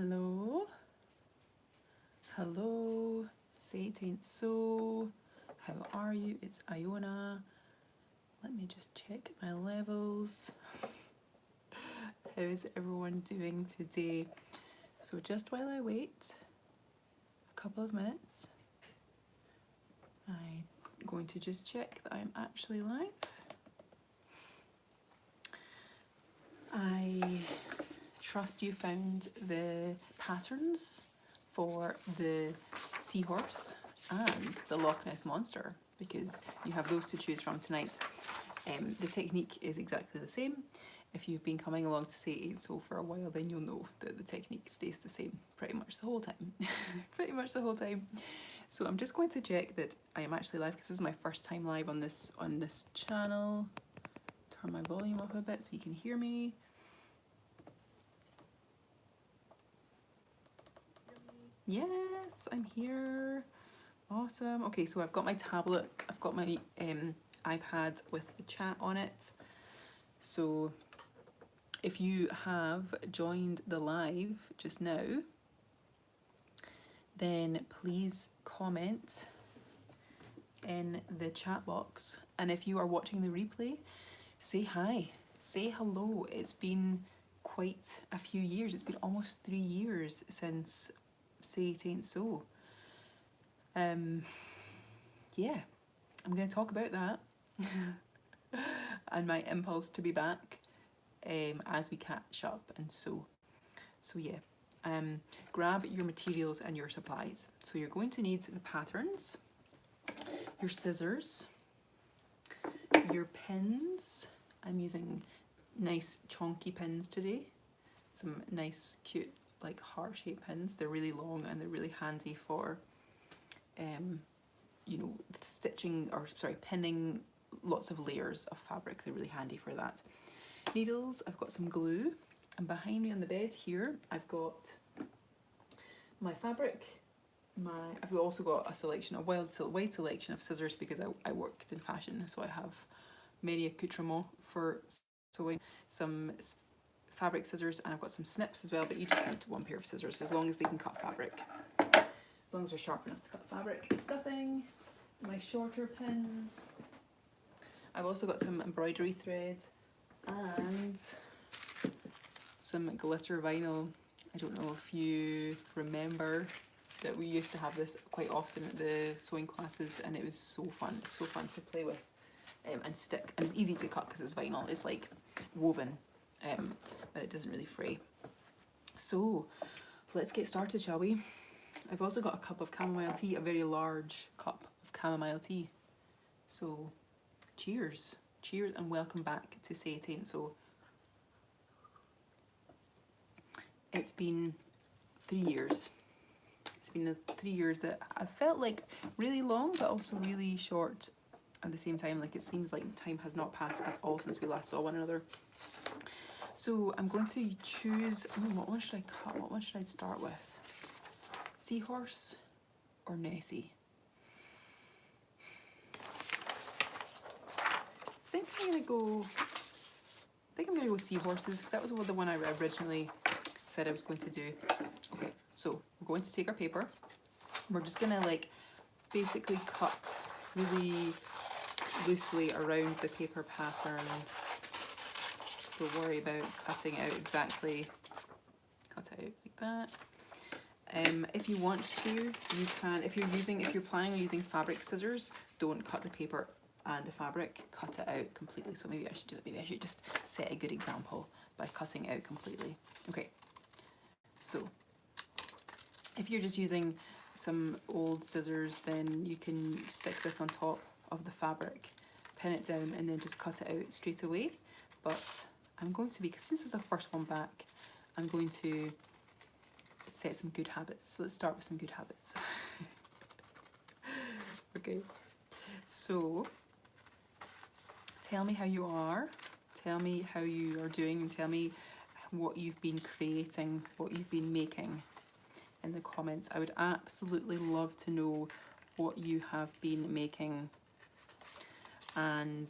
Hello, hello, say it ain't so. How are you? It's Iona. Let me just check my levels. How's everyone doing today? So just while I wait a couple of minutes, I'm going to just check that I'm actually live. I trust you found the patterns for the seahorse and the Loch Ness Monster, because you have those to choose from tonight. The technique is exactly the same. If you've been coming along to Say It Ain't So for a while, then you'll know that the technique stays the same pretty much the whole time. Pretty much the whole time. So I'm just going to check that I am actually live, because this is my first time live on this channel. Turn my volume up a bit so you can hear me. Yes, I'm here. Awesome. Okay, so I've got my tablet, I've got my iPad with the chat on it. So if you have joined the live just now, then please comment in the chat box. And if you are watching the replay, say hi, say hello. It's been quite a few years. It's been almost 3 years since Say It Ain't So. Yeah, I'm going to talk about that and my impulse to be back as we catch up and so yeah. Grab your materials and your supplies. So you're going to need the patterns, your scissors, your pins. I'm using nice chunky pins today, some nice cute like heart-shaped pins. They're really long and they're really handy for you know, stitching, or sorry, pinning lots of layers of fabric. They're really handy for that. Needles, I've got some glue, and behind me on the bed here I've got my fabric. I've also got a selection, a wide selection of scissors, because I worked in fashion, so I have many accoutrements for sewing. Some fabric scissors, and I've got some snips as well, but you just need one pair of scissors as long as they can cut fabric. As long as they're sharp enough to cut fabric. Stuffing, my shorter pins. I've also got some embroidery thread and some glitter vinyl. I don't know if you remember that we used to have this quite often at the sewing classes, and it was so fun. It's so fun to play with and stick, and it's easy to cut because it's vinyl. It's like woven, but it doesn't really fray. So let's get started, shall we? I've also got a cup of chamomile tea, a very large cup of chamomile tea. So cheers. Cheers and welcome back to Say It Ain't So. It's been 3 years. It's been 3 years that I felt like really long, but also really short at the same time. Like, it seems like time has not passed at all since we last saw one another. So I'm going to choose, what one should I cut? What one should I start with? Seahorse or Nessie? I think I'm gonna go seahorses, because that was the one I originally said I was going to do. Okay, so we're going to take our paper. We're just gonna like basically cut really loosely around the paper pattern. Don't worry about cutting out exactly. Cut it out like that. If you want to, you can. If you're planning on using fabric scissors, don't cut the paper and the fabric. Cut it out completely. So maybe I should do that. Maybe I should just set a good example by cutting it out completely. Okay. So if you're just using some old scissors, then you can stick this on top of the fabric, pin it down, and then just cut it out straight away. But I'm going to be, because this is the first one back, I'm going to set some good habits. So let's start with some good habits. Okay, so tell me how you are, tell me how you are doing, and tell me what you've been creating, what you've been making in the comments. I would absolutely love to know what you have been making and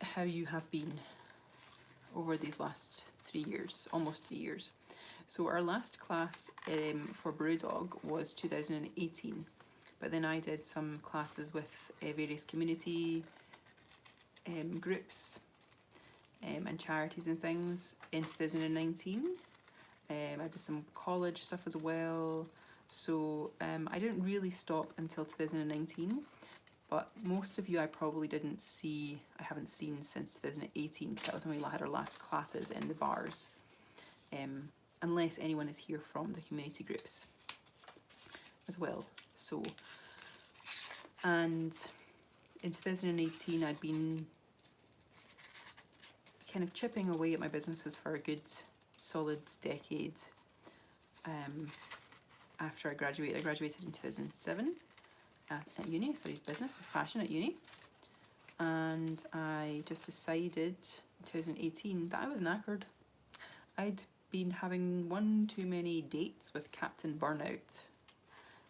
how you have been over these last 3 years, almost 3 years. So our last class for Brewdog was 2018, but then I did some classes with various community groups and charities and things in 2019. I did some college stuff as well. So I didn't really stop until 2019, but most of you I probably didn't see, I haven't seen since 2018, because that was when we had our last classes in the bars, unless anyone is here from the community groups as well. So, and in 2018 I'd been kind of chipping away at my businesses for a good solid decade. After I graduated in 2007 at uni. I studied business and fashion at uni, and I just decided in 2018 that I was knackered. I'd been having one too many dates with Captain Burnout,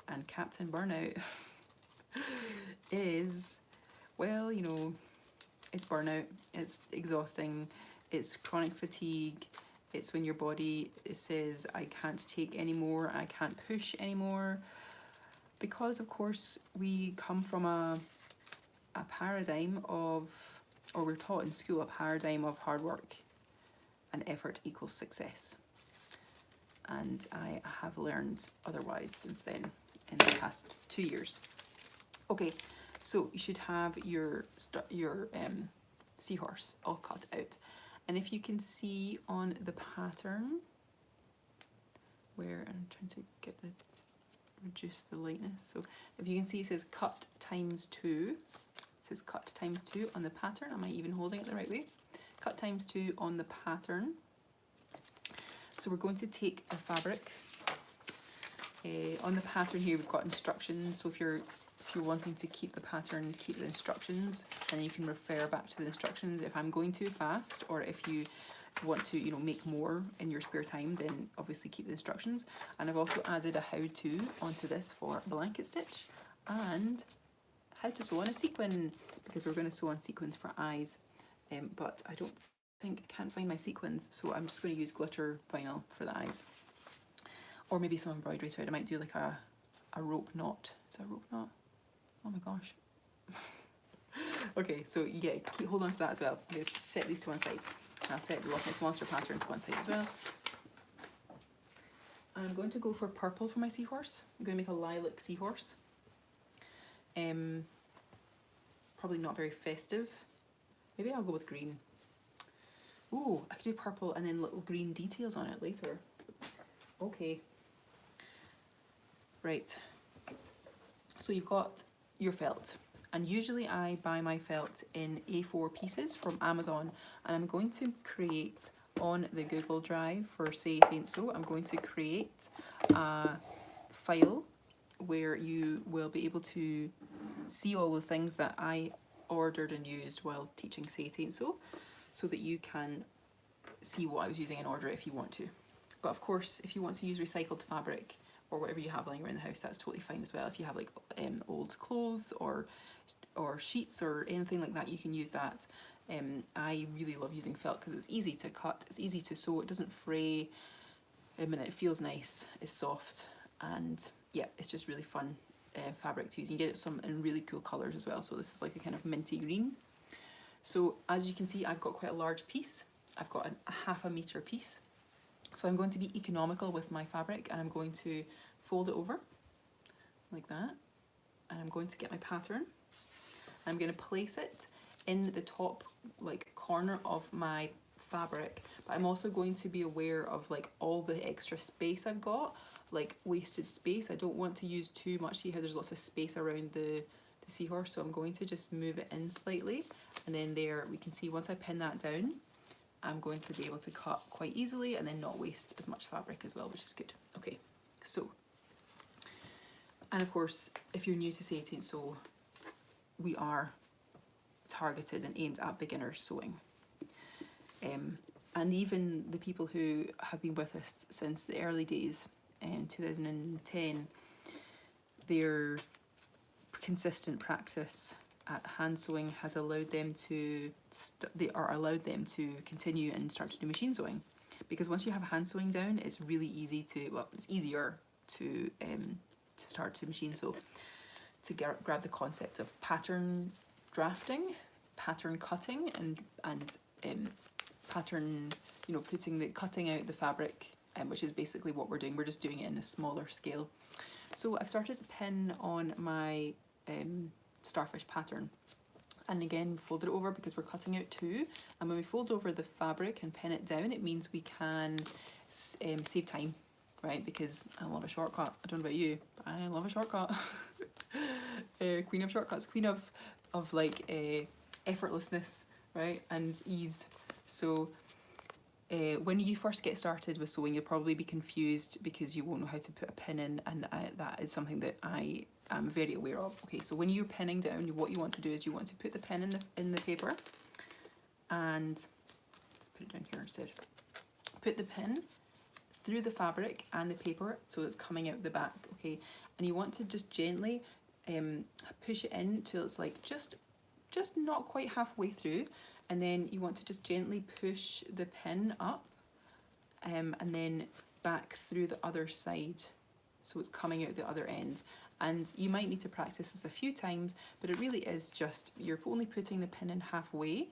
and Captain Burnout is, well, you know, it's burnout, it's exhausting, it's chronic fatigue. It's when your body says, I can't take anymore, I can't push anymore. Because of course we come from a paradigm of, or we're taught in school, a paradigm of hard work and effort equals success. And I have learned otherwise since then, in the past 2 years. Okay, so you should have your seahorse all cut out. And if you can see on the pattern, where I'm trying to get the, reduce the lightness. So if you can see, it says cut times 2. It says cut times 2 on the pattern. Am I even holding it the right way? Cut times 2 on the pattern. So we're going to take our fabric. On the pattern here, we've got instructions. So if you're wanting to keep the pattern, keep the instructions, and you can refer back to the instructions. If I'm going too fast, or if you want to, you know, make more in your spare time, then obviously keep the instructions. And I've also added a how-to onto this for blanket stitch and how to sew on a sequin, because we're going to sew on sequins for eyes. But I can't find my sequins, so I'm just going to use glitter vinyl for the eyes, or maybe some embroidery thread. I might do like a rope knot. Is that a rope knot? Oh my gosh. Okay, so yeah, hold on to that as well. I'm going to set these to one side. I'll set the Loch Ness Monster pattern to one side as well. I'm going to go for purple for my seahorse. I'm going to make a lilac seahorse. Probably not very festive. Maybe I'll go with green. Ooh, I could do purple and then little green details on it later. Okay. Right. So you've got your felt, and usually I buy my felt in A4 pieces from Amazon, and I'm going to create on the Google Drive for Say It Ain't So, I'm going to create a file where you will be able to see all the things that I ordered and used while teaching Say It Ain't So, so that you can see what I was using in order if you want to. But of course, if you want to use recycled fabric or whatever you have lying around the house, that's totally fine as well. If you have like old clothes or sheets or anything like that, you can use that. I really love using felt because it's easy to cut, it's easy to sew, it doesn't fray, and it feels nice, it's soft, and yeah, it's just really fun fabric to use. You can get it some in really cool colours as well. So this is like a kind of minty green. So as you can see, I've got quite a large piece. I've got a ½ metre piece. So I'm going to be economical with my fabric, and I'm going to fold it over like that, and I'm going to get my pattern, and I'm going to place it in the top like corner of my fabric, but I'm also going to be aware of like all the extra space I've got, like wasted space. I don't want to use too much. See how there's lots of space around the seahorse, so I'm going to just move it in slightly, and then there we can see once I pin that down, I'm going to be able to cut quite easily and then not waste as much fabric as well, which is good. Okay, so, and of course, if you're new to Say It Ain't So, we are targeted and aimed at beginner sewing. And even the people who have been with us since the early days in 2010, their consistent practice hand sewing has allowed them to allowed them to continue and start to do machine sewing, because once you have hand sewing down, it's really easy to, well, it's easier to start to machine sew, to grab the concept of pattern drafting, pattern cutting, and pattern, you know, cutting out the fabric, which is basically what we're doing. We're just doing it in a smaller scale. So I've started to pin on my starfish pattern, and again folded it over because we're cutting out two, and when we fold over the fabric and pin it down, it means we can save time, right? Because I love a shortcut. I don't know about you, but I love a shortcut. Queen of shortcuts, queen of like effortlessness, right, and ease. So when you first get started with sewing, you'll probably be confused because you won't know how to put a pin in, and that is something that I am very aware of. Okay, so when you're pinning down, what you want to do is you want to put the pin in the paper, and let's put it down here instead. Put the pin through the fabric and the paper so it's coming out the back, okay? And you want to just gently push it in till it's like just not quite halfway through, and then you want to just gently push the pin up and then back through the other side so it's coming out the other end. And you might need to practice this a few times, but it really is just, you're only putting the pin in halfway,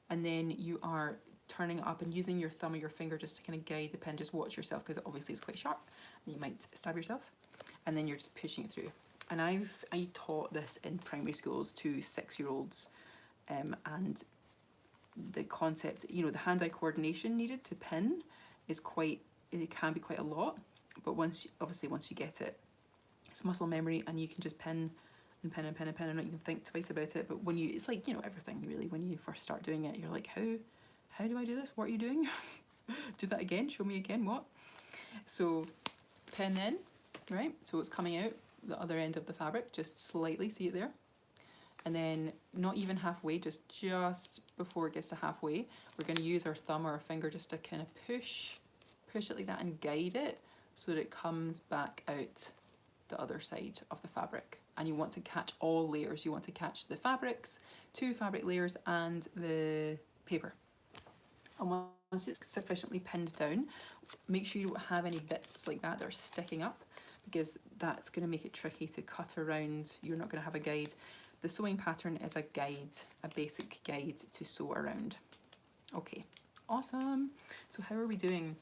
and then you are turning it up and using your thumb or your finger just to kind of guide the pin. Just watch yourself, because obviously it's quite sharp and you might stab yourself, and then you're just pushing it through. And I taught this in primary schools to 6-year-olds, and the concept, you know, the hand-eye coordination needed to pin is it can be quite a lot, but once you get it, it's muscle memory, and you can just pin and pin and pin and pin and not even think twice about it. But when it's like, you know, everything really, when you first start doing it, you're like, how do I do this? What are you doing? Do that again, show me again, what? So pin in, right? So it's coming out the other end of the fabric, just slightly, see it there? And then not even halfway, just before it gets to halfway, we're going to use our thumb or our finger just to kind of push it like that and guide it so that it comes back out the other side of the fabric. And you want to catch all layers. You want to catch the fabrics, 2 fabric layers, and the paper. And once it's sufficiently pinned down, make sure you don't have any bits like that are sticking up, because that's going to make it tricky to cut around. You're not going to have a guide. The sewing pattern is a guide, a basic guide to sew around. Okay, awesome. So how are we doing?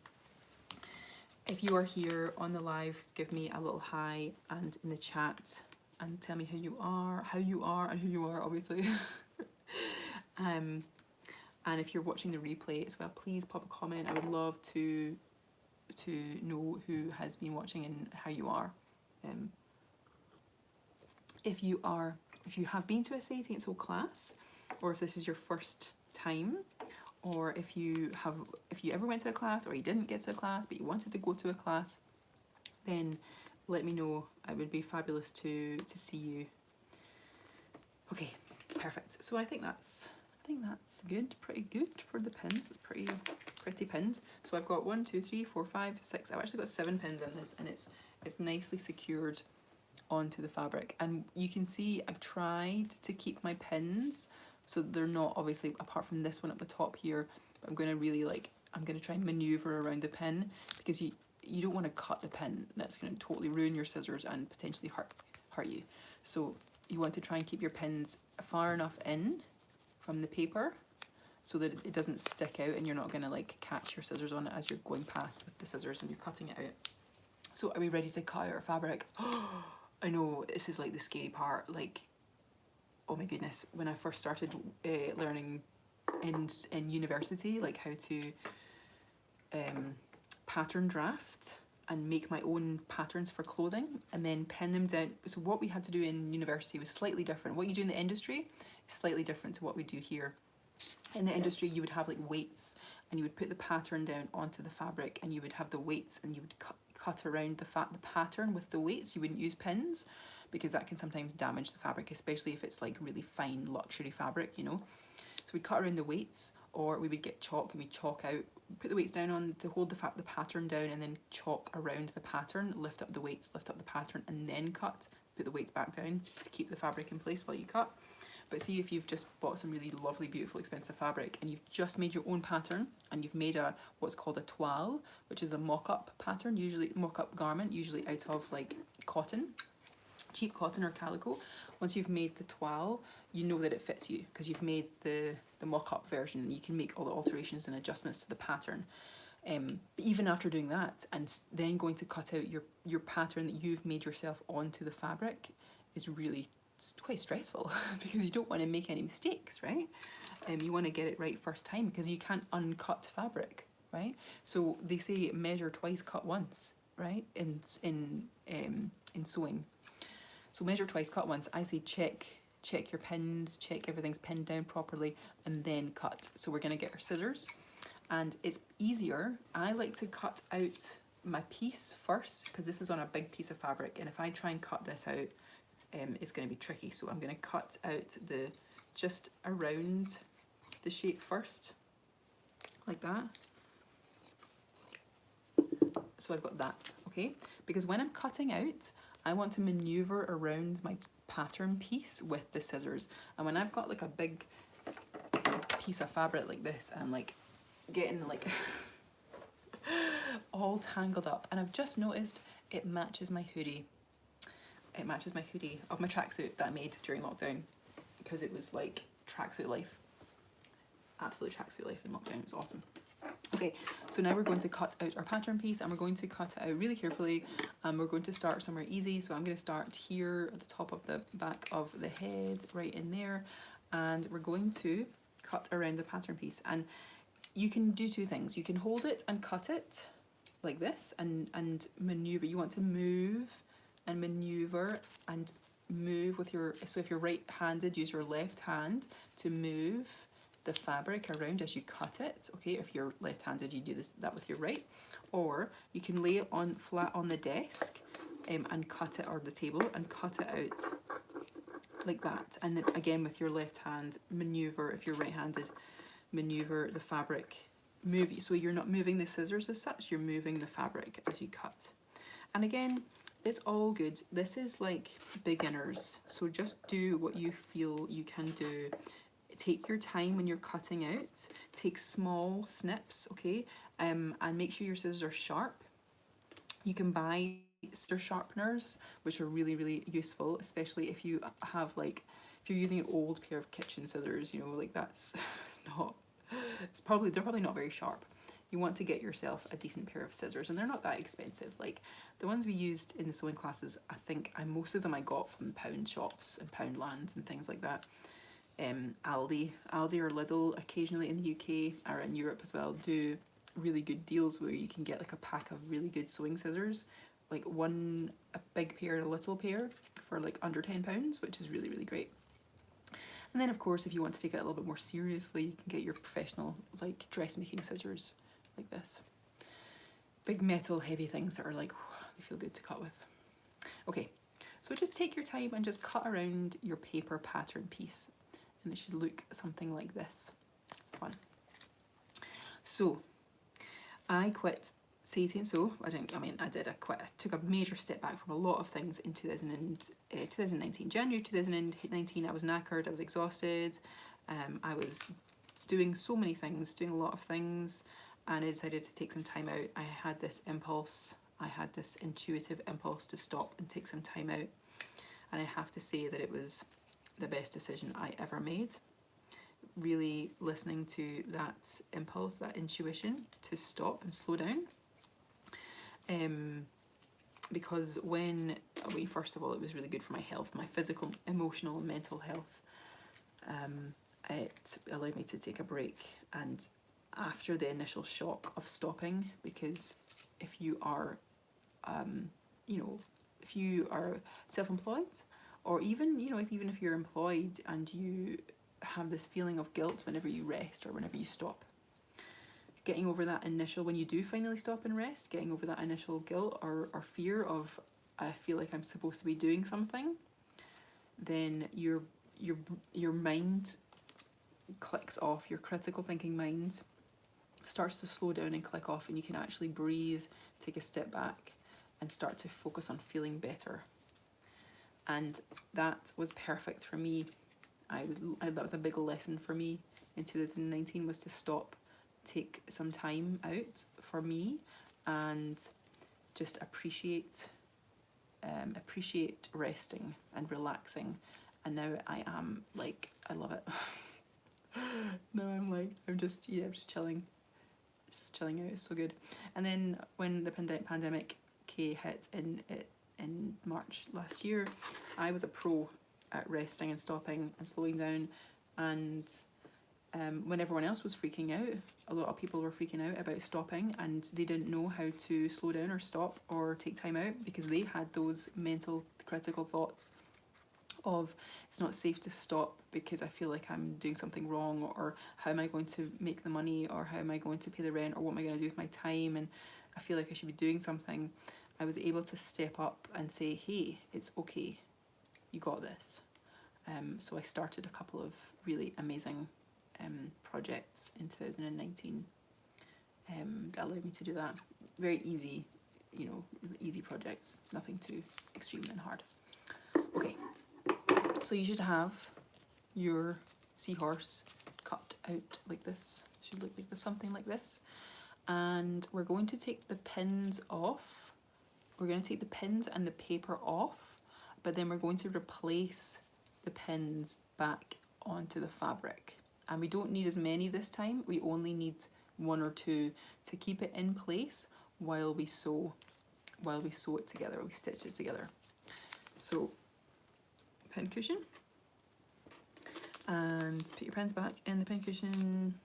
If you are here on the live, give me a little hi, and in the chat, and tell me how you are, and who you are, obviously. And if you're watching the replay as well, please pop a comment. I would love to know who has been watching and how you are. If you have been to a Say It Ain't So class, or if this is your first time, or if you ever went to a class, or you didn't get to a class but you wanted to go to a class, then let me know. It would be fabulous to see you. Okay, perfect. So I think that's good, pretty good for the pins. It's pretty pins. So I've got 1, 2, 3, 4, 5, 6. I've actually got 7 pins in this, and it's nicely secured onto the fabric. And you can see I've tried to keep my pins so they're not, obviously, apart from this one at the top here, but I'm going to try and maneuver around the pin, because you don't want to cut the pin. That's going to totally ruin your scissors and potentially hurt you. So you want to try and keep your pins far enough in from the paper so that it doesn't stick out, and you're not going to like catch your scissors on it as you're going past with the scissors and you're cutting it out. So are we ready to cut out our fabric? I know, this is like the scary part. Like, oh my goodness, when I first started learning in university, like how to pattern draft and make my own patterns for clothing and then pin them down. So what we had to do in university was slightly different. What you do in the industry is slightly different to what we do here. In the industry, you would have like weights, and you would put the pattern down onto the fabric, and you would have the weights, and you would cut around the pattern with the weights. You wouldn't use pins, because that can sometimes damage the fabric, especially if it's like really fine luxury fabric, you know. So we'd cut around the weights, or we would get chalk and we'd chalk out, put the weights down on to hold the pattern down, and then chalk around the pattern, lift up the weights, lift up the pattern, and then cut, put the weights back down to keep the fabric in place while you cut. But see if you've just bought some really lovely, beautiful, expensive fabric and you've just made your own pattern and you've made a what's called a toile, which is a mock-up pattern, usually mock-up garment, usually out of like cotton, cheap cotton or calico. Once you've made the toile, you know that it fits you because you've made the mock-up version. You can make all the alterations and adjustments to the pattern. But even after doing that and then going to cut out your pattern that you've made yourself onto the fabric is really quite stressful because you don't want to make any mistakes, right? You want to get it right first time because you can't uncut fabric, right? So they say measure twice, cut once, right? In sewing. So measure twice, cut once. I say check your pins, check everything's pinned down properly, and then cut. So we're gonna get our scissors, and it's easier. I like to cut out my piece first because this is on a big piece of fabric, and if I try and cut this out, it's going to be tricky. So I'm going to cut out just around the shape first, like that. So I've got that, okay? Because when I'm cutting out, I want to maneuver around my pattern piece with the scissors. And when I've got like a big piece of fabric like this, and I'm like getting like all tangled up, and I've just noticed it matches my hoodie. It matches my hoodie of my tracksuit that I made during lockdown because it was like tracksuit life. Absolute tracksuit life in lockdown. It was awesome. Okay, so now we're going to cut out our pattern piece and we're going to cut it out really carefully, and we're going to start somewhere easy. So I'm going to start here at the top of the back of the head, right in there, and we're going to cut around the pattern piece. And you can do two things. You can hold it and cut it like this and maneuver. You want to move and maneuver and move with your, so if you're right-handed, use your left hand to move the fabric around as you cut it. Okay, if you're left-handed, you do that with your right, or you can lay it on flat on the desk and cut it, or the table, and cut it out like that. And then again with your left hand, maneuver, if you're right-handed, maneuver the fabric, move, so you're not moving the scissors as such, you're moving the fabric as you cut. And again, it's all good. This is like beginners, so just do what you feel you can do. Take your time when you're cutting out. Take small snips, okay? And make sure your scissors are sharp. You can buy scissor sharpeners, which are really, really useful, especially if you have like, if you're using an old pair of kitchen scissors, you know, like that's, they're probably not very sharp. You want to get yourself a decent pair of scissors, and they're not that expensive. Like the ones we used in the sewing classes, I think most of them I got from pound shops and Poundlands and things like that. Aldi or Lidl occasionally in the UK, or in Europe as well, do really good deals where you can get like a pack of really good sewing scissors, like a big pair and a little pair for like under £10, which is really, really great. And then of course, if you want to take it a little bit more seriously, you can get your professional like dressmaking scissors like this. Big metal heavy things that are like, they feel good to cut with. Okay, so just take your time and just cut around your paper pattern piece, and it should look something like this. Fun. So I quit Say and Sew. I quit. I took a major step back from a lot of things in 2019. January 2019, I was knackered, I was exhausted, I was doing so many things, doing a lot of things, and I decided to take some time out. I had this intuitive impulse to stop and take some time out, and I have to say that it was the best decision I ever made. Really listening to that impulse, that intuition to stop and slow down. Because first of all, it was really good for my health, my physical, emotional, and mental health. It allowed me to take a break, and after the initial shock of stopping, because if you are, if you are self-employed, or even if you're employed and you have this feeling of guilt whenever you rest or whenever you stop, getting over that initial, when you do finally stop and rest, getting over that initial guilt or fear of, I feel like I'm supposed to be doing something, then your mind clicks off, your critical thinking mind starts to slow down and click off, and you can actually breathe, take a step back, and start to focus on feeling better. And that was perfect for me that was a big lesson for me in 2019, was to stop, take some time out for me, and just appreciate resting and relaxing. And now I am like, I love it. Now I'm just chilling, out. It's so good. And then when the pandemic hit in March last year, I was a pro at resting and stopping and slowing down. And when everyone else was freaking out, a lot of people were freaking out about stopping, and they didn't know how to slow down or stop or take time out, because they had those mental critical thoughts of, it's not safe to stop because I feel like I'm doing something wrong, or how am I going to make the money, or how am I going to pay the rent, or what am I going to do with my time, and I feel like I should be doing something. I was able to step up and say, hey, it's okay, you got this. So I started a couple of really amazing projects in 2019 that allowed me to do that. Very easy, easy projects, nothing too extreme and hard. Okay, so you should have your seahorse cut out like this. It should look like this, something like this. And we're going to take the pins off. We're going to take the pins and the paper off, but then we're going to replace the pins back onto the fabric. And we don't need as many this time. We only need 1 or 2 to keep it in place while we sew it together, we stitch it together. So pin cushion, and put your pins back in the pin cushion.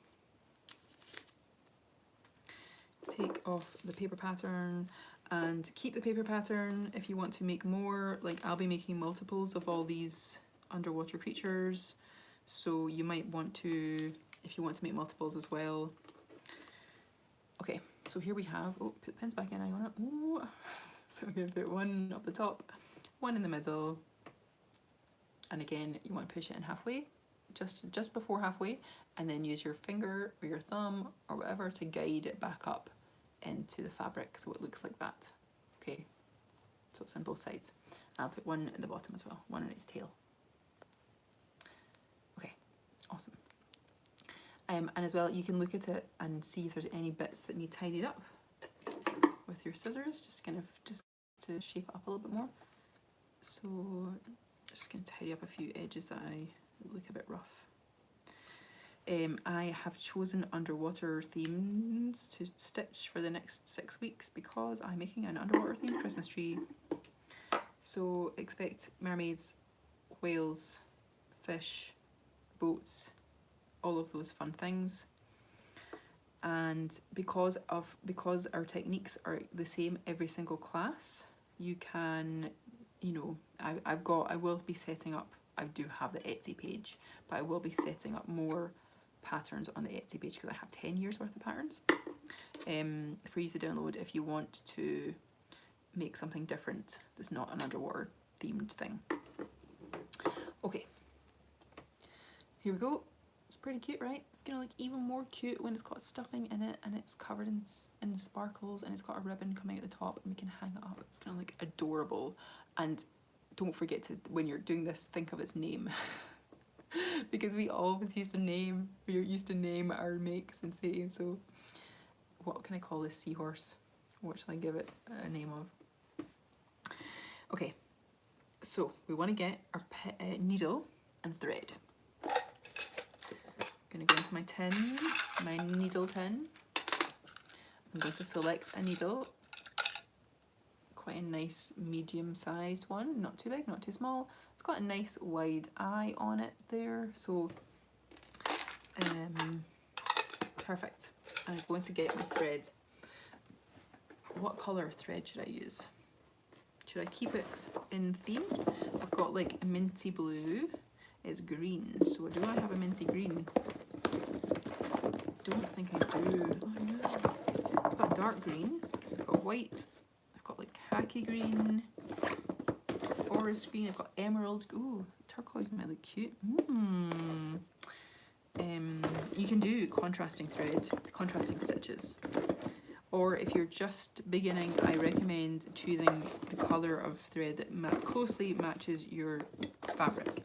Take off the paper pattern and keep the paper pattern if you want to make more. Like, I'll be making multiples of all these underwater creatures, so you might want to, if you want to make multiples as well. Okay, so here we have, oh, put the pins back in, Iona. Ooh. So I'm going to put 1 up the top, 1 in the middle, and again you want to push it in halfway, just before halfway, and then use your finger or your thumb or whatever to guide it back up into the fabric so it looks like that. Okay, so it's on both sides. I'll put 1 at the bottom as well, 1 on its tail. Okay, awesome. And as well, you can look at it and see if there's any bits that need tidied up with your scissors, just to shape it up a little bit more. So just going to tidy up a few edges that look a bit rough. I have chosen underwater themes to stitch for the next 6 weeks because I'm making an underwater themed Christmas tree. So expect mermaids, whales, fish, boats, all of those fun things. And because our techniques are the same every single class, you can, I will be setting up, I do have the Etsy page, but I will be setting up more patterns on the Etsy page because I have 10 years worth of patterns for you to download if you want to make something different that's not an underwater themed thing. Okay, here we go. It's pretty cute, right? It's gonna look even more cute when it's got stuffing in it and it's covered in sparkles and it's got a ribbon coming at the top and we can hang it up. It's gonna look adorable. And don't forget to, when you're doing this, think of its name. Because we always used to name our makes and say, so what can I call this seahorse? What shall I give it a name of? Okay, so we want to get our needle and thread. I'm going to go into my tin, my needle tin. I'm going to select a needle, quite a nice medium-sized one, not too big, not too small. It's got a nice wide eye on it there, so perfect. I'm going to get my thread. What colour thread should I use? Should I keep it in theme? I've got like a minty blue, it's green, so do I have a minty green? Don't think I do. Oh no. I've got dark green, I've got white, I've got like khaki green, forest green, I've got emerald. Ooh, turquoise might look cute. You can do contrasting thread, contrasting stitches. Or if you're just beginning, I recommend choosing the colour of thread that closely matches your fabric,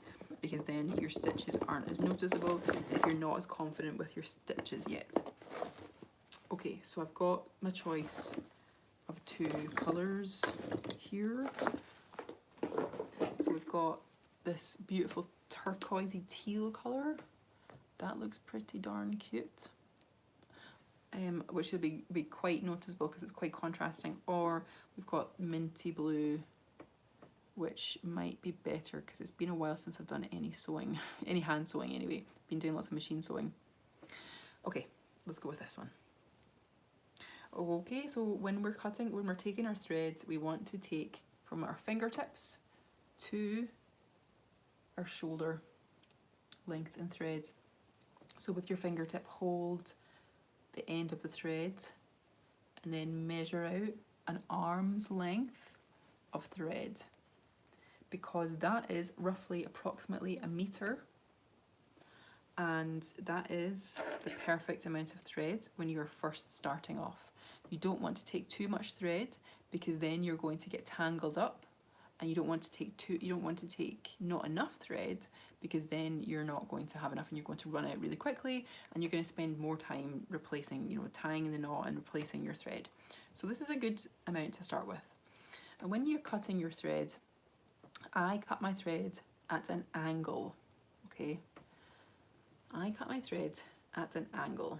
because then your stitches aren't as noticeable if you're not as confident with your stitches yet. Okay, so I've got my choice of 2 colours here. So we've got this beautiful turquoisey teal colour. That looks pretty darn cute. Which will be quite noticeable because it's quite contrasting. Or we've got minty blue, which might be better because it's been a while since I've done any sewing, any hand sewing anyway. Been doing lots of machine sewing. Okay, let's go with this one. Okay, so when we're taking our threads, we want to take from our fingertips to our shoulder length in threads. So with your fingertip, hold the end of the thread and then measure out an arm's length of thread, because that is roughly approximately a meter, and that is the perfect amount of thread when you're first starting off. You don't want to take too much thread because then you're going to get tangled up, and you don't want to take not enough thread because then you're not going to have enough and you're going to run out really quickly, and you're going to spend more time replacing, you know, tying the knot and replacing your thread. So this is a good amount to start with. And when you're cutting your thread, I cut my thread at an angle, okay? I cut my thread at an angle.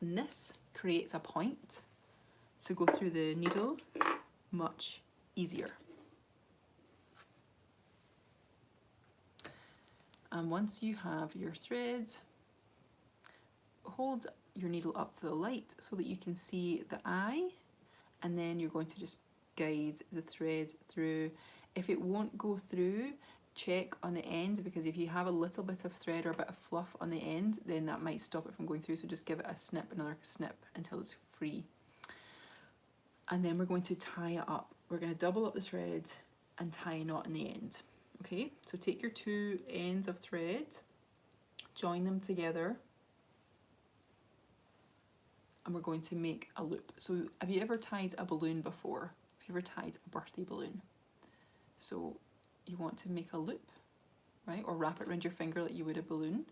And this creates a point to go through the needle much easier. And once you have your thread, hold your needle up to the light so that you can see the eye, and then you're going to just guide the thread through. If it won't go through, check on the end, because if you have a little bit of thread or a bit of fluff on the end, then that might stop it from going through, so just give it a snip, another snip until it's free. And then we're going to tie it up. We're going to double up the thread and tie a knot in the end. Okay, so take your 2 ends of thread, join them together, and we're going to make a loop. So have you ever tied a balloon before? Have you ever tied a birthday balloon? So you want to make a loop, right? Or wrap it around your finger like you would a balloon,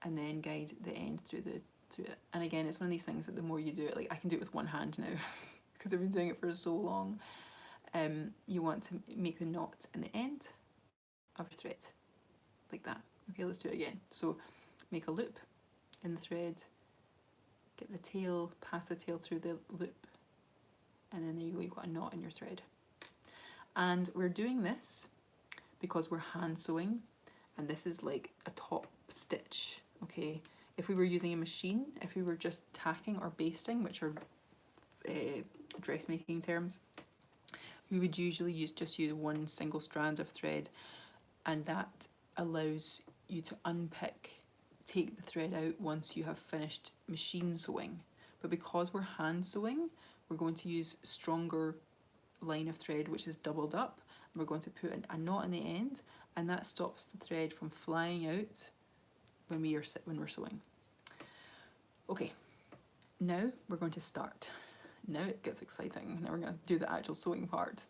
and then guide the end through it. And again, it's one of these things that the more you do it, like I can do it with one hand now because I've been doing it for so long. You want to make the knot in the end of your thread, like that. Okay, let's do it again. So make a loop in the thread, get the tail, pass the tail through the loop, and then there you go, you've got a knot in your thread. And we're doing this because we're hand sewing, and this is like a top stitch, okay? If we were using a machine, if we were just tacking or basting, which are dressmaking terms, we would usually just use one single strand of thread, and that allows you to unpick, take the thread out once you have finished machine sewing. But because we're hand sewing, we're going to use stronger line of thread which is doubled up, and we're going to put a knot in the end, and that stops the thread from flying out when we're sewing. Okay, now we're going to start. Now it gets exciting. Now we're going to do the actual sewing part.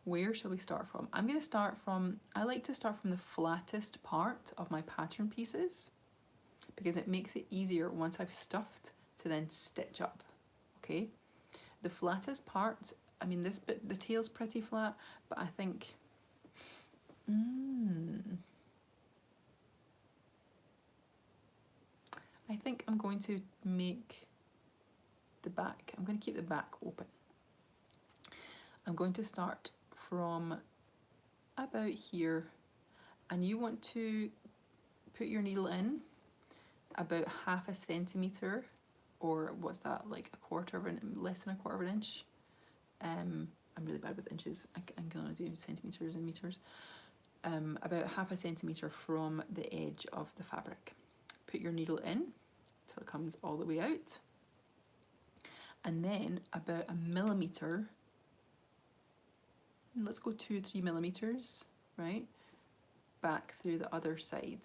Where shall we start from? I'm going to start from, I like to start from the flattest part of my pattern pieces, because it makes it easier once I've stuffed to then stitch up, okay? The flattest part, I mean this bit, the tail's pretty flat, but I think, I'm going to make the back, I'm going to keep the back open. I'm going to start from about here, and you want to put your needle in about 1/2 centimetre, or what's that, like less than a quarter of an inch. I'm really bad with inches, I'm gonna do centimetres and metres. About 1/2 centimetre from the edge of the fabric. Put your needle in till it comes all the way out, and then about 1 millimetre, let's go 2-3 millimeters, right, back through the other side.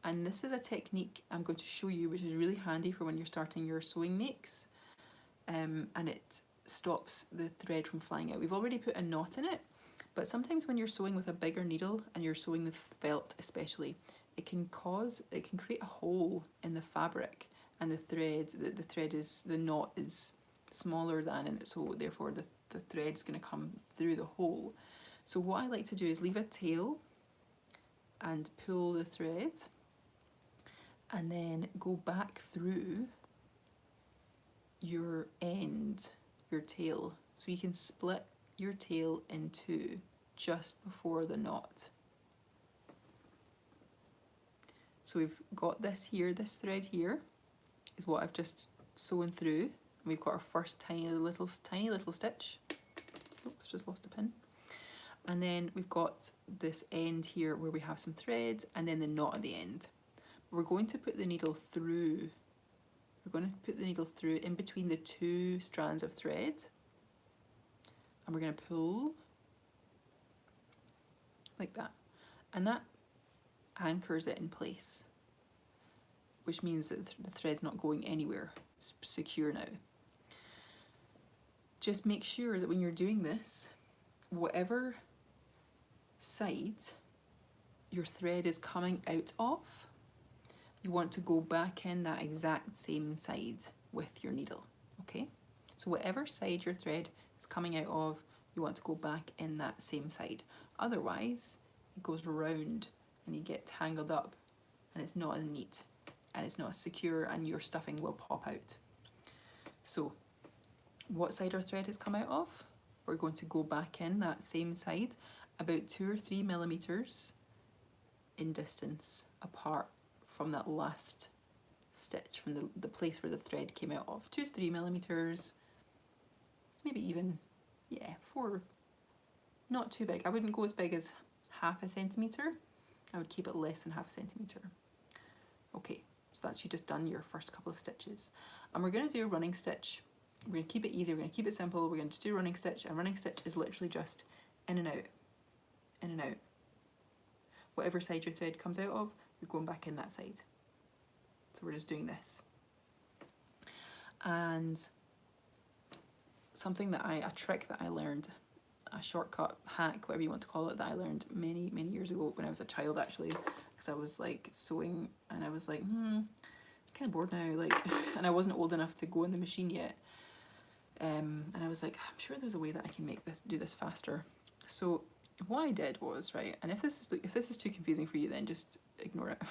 And this is a technique I'm going to show you which is really handy for when you're starting your sewing makes, and it stops the thread from flying out. We've already put a knot in it, But sometimes when you're sewing with a bigger needle and you're sewing with felt especially, it can create a hole in the fabric, and the knot is smaller than, and so therefore the thread's going to come through the hole. So what I like to do is leave a tail and pull the thread, and then go back through your end, your tail, so you can split your tail in two just before the knot. So we've got this here, this thread here is what I've just sewn through, and we've got our first tiny little stitch. Oops, just lost a pin. And then we've got this end here where we have some threads, and then the knot at the end. We're going to put the needle through. We're going to put the needle through in between the two strands of thread, and we're going to pull like that, and that anchors it in place, which means that the thread's not going anywhere. It's secure now. Just make sure that when you're doing this, whatever side your thread is coming out of, you want to go back in that exact same side with your needle, okay? So whatever side your thread is coming out of, you want to go back in that same side. Otherwise, it goes round and you get tangled up, and it's not as neat, and it's not as secure, and your stuffing will pop out. So what side our thread has come out of, we're going to go back in that same side about 2 or 3 millimeters in distance apart from that last stitch, from the place where the thread came out of. 2 to 3 millimeters, maybe even, yeah, 4, not too big. I wouldn't go as big as half a centimetre. I would keep it less than half a centimetre. Okay, so that's you just done your first couple of stitches. And we're going to do a running stitch. We're going to keep it easy, we're going to keep it simple, we're going to do a running stitch, and running stitch is literally just in and out, in and out. Whatever side your thread comes out of, you're going back in that side. So we're just doing this. And something that a trick that I learned, a shortcut, hack, whatever you want to call it, that I learned many, many years ago when I was a child actually, because I was like sewing and I was like, kind of bored now, like, and I wasn't old enough to go in the machine yet. And I was like, I'm sure there's a way that I can do this faster. So what I did was, right, and if this is too confusing for you, then just ignore it.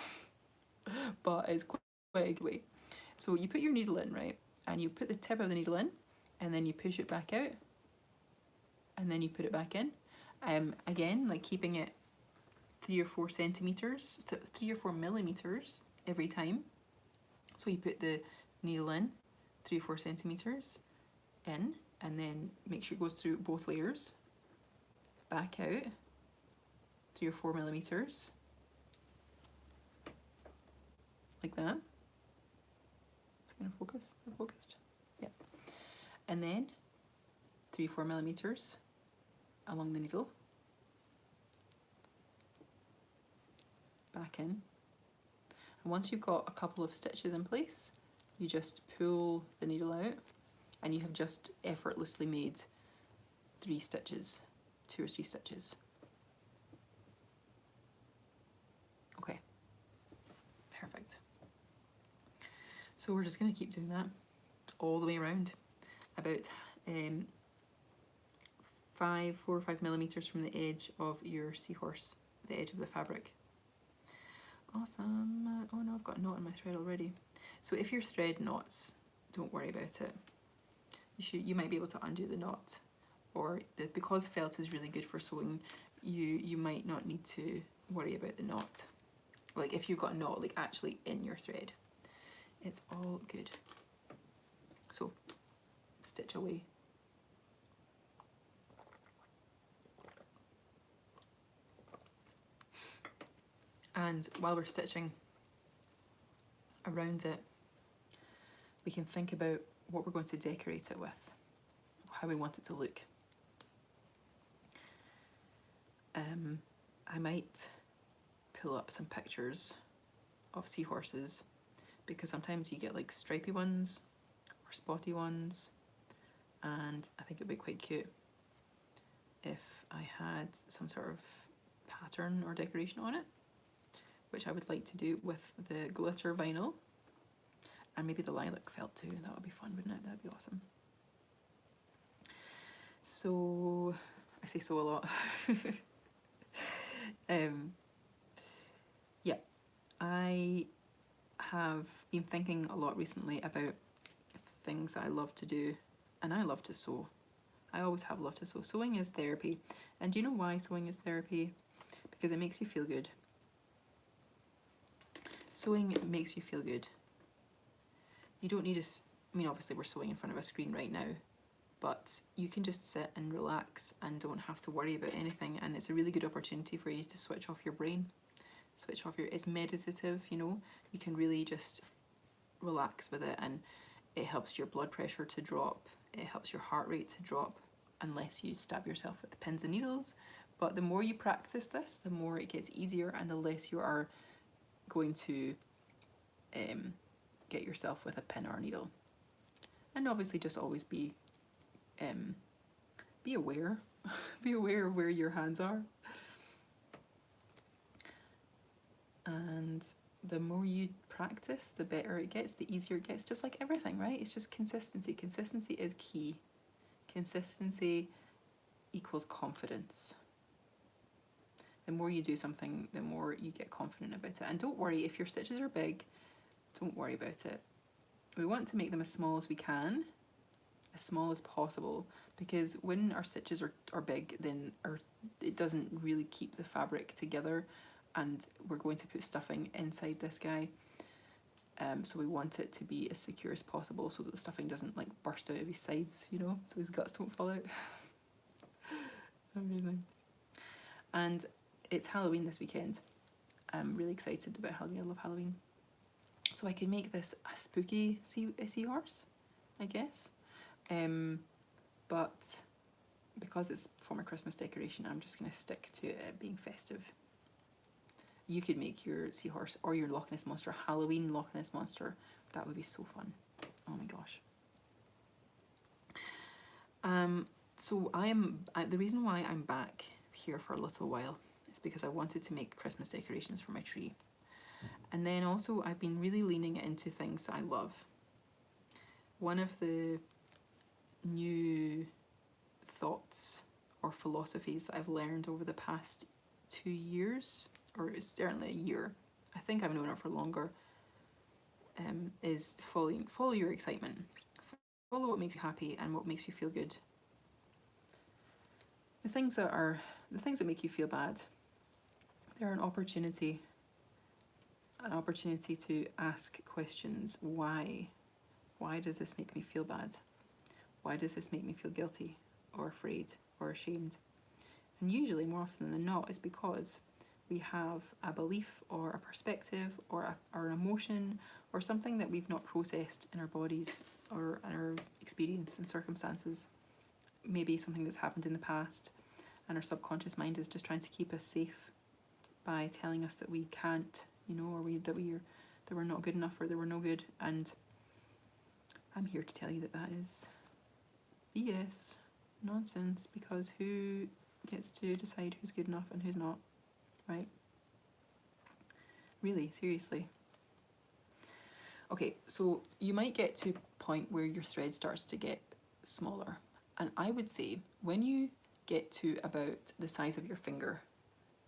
But it's quite a good way. So you put your needle in, right, and you put the tip of the needle in, and then you push it back out, and then you put it back in. Again, like keeping it 3 or 4 centimeters, 3 or 4 millimeters every time. So you put the needle in 3 or 4 centimeters in, and then make sure it goes through both layers, back out 3 or 4 millimeters, like that. It's gonna focus, focused, yeah. And then 3 or 4 millimeters along the needle, back in. And once you've got a couple of stitches in place, you just pull the needle out, and you have just effortlessly made 3 stitches, 2 or 3 stitches. Okay, perfect. So we're just going to keep doing that all the way around, about 4 or 5 millimeters from the edge of your seahorse, the edge of the fabric. Awesome. Oh no, I've got a knot in my thread already. So if your thread knots, don't worry about it. You might be able to undo the knot, or because felt is really good for sewing, you might not need to worry about the knot. Like if you've got a knot like actually in your thread, it's all good. So stitch away. And while we're stitching around it, we can think about what we're going to decorate it with, how we want it to look. I might pull up some pictures of seahorses, because sometimes you get like stripy ones or spotty ones, and I think it'd be quite cute if I had some sort of pattern or decoration on it, which I would like to do with the glitter vinyl, and maybe the lilac felt too. That would be fun, wouldn't it? That'd be awesome. So I say so a lot. Yeah, I have been thinking a lot recently about things that I love to do, and I love to sew. I always have loved to sew. Sewing is therapy. And do you know why sewing is therapy? Because it makes you feel good. Sewing makes you feel good. You don't need I mean, obviously we're sewing in front of a screen right now, but you can just sit and relax and don't have to worry about anything, and it's a really good opportunity for you to switch off your brain, switch off it's meditative, you know, you can really just relax with it, and it helps your blood pressure to drop, it helps your heart rate to drop, unless you stab yourself with the pins and needles. But the more you practice this, the more it gets easier, and the less you are going to get yourself with a pin or a needle. And obviously just always be aware. Be aware of where your hands are. And the more you practice, the better it gets, the easier it gets, just like everything, right? It's just consistency. Consistency is key. Consistency equals confidence. The more you do something, the more you get confident about it. And don't worry, if your stitches are big, don't worry about it. We want to make them as small as we can, as small as possible, because when our stitches are big, then it doesn't really keep the fabric together, and we're going to put stuffing inside this guy. So we want it to be as secure as possible so that the stuffing doesn't like burst out of his sides, you know, so his guts don't fall out. Amazing. And it's Halloween this weekend. I'm really excited about Halloween. I love Halloween. So I can make this a spooky seahorse, I guess. But because it's for my Christmas decoration, I'm just going to stick to it being festive. You could make your seahorse or your Loch Ness Monster, Halloween Loch Ness Monster. That would be so fun. Oh my gosh. So the reason why I'm back here for a little while is because I wanted to make Christmas decorations for my tree. And then also I've been really leaning into things that I love. One of the new thoughts or philosophies that I've learned over the past 2 years, or it's certainly a year, I think I've known it for longer, is follow your excitement. Follow what makes you happy and what makes you feel good. The things that make you feel bad, they're an opportunity to ask questions. Why does this make me feel bad? Why does this make me feel guilty or afraid or ashamed? And usually, more often than not, it's because we have a belief or a perspective or an emotion or something that we've not processed in our bodies or in our experience and circumstances. Maybe something that's happened in the past, and our subconscious mind is just trying to keep us safe by telling us that we can't, you know, or that we're not good enough, or that we're no good. And I'm here to tell you that is BS, nonsense, because who gets to decide who's good enough and who's not, right? Really, seriously. Okay, so you might get to a point where your thread starts to get smaller, and I would say when you get to about the size of your finger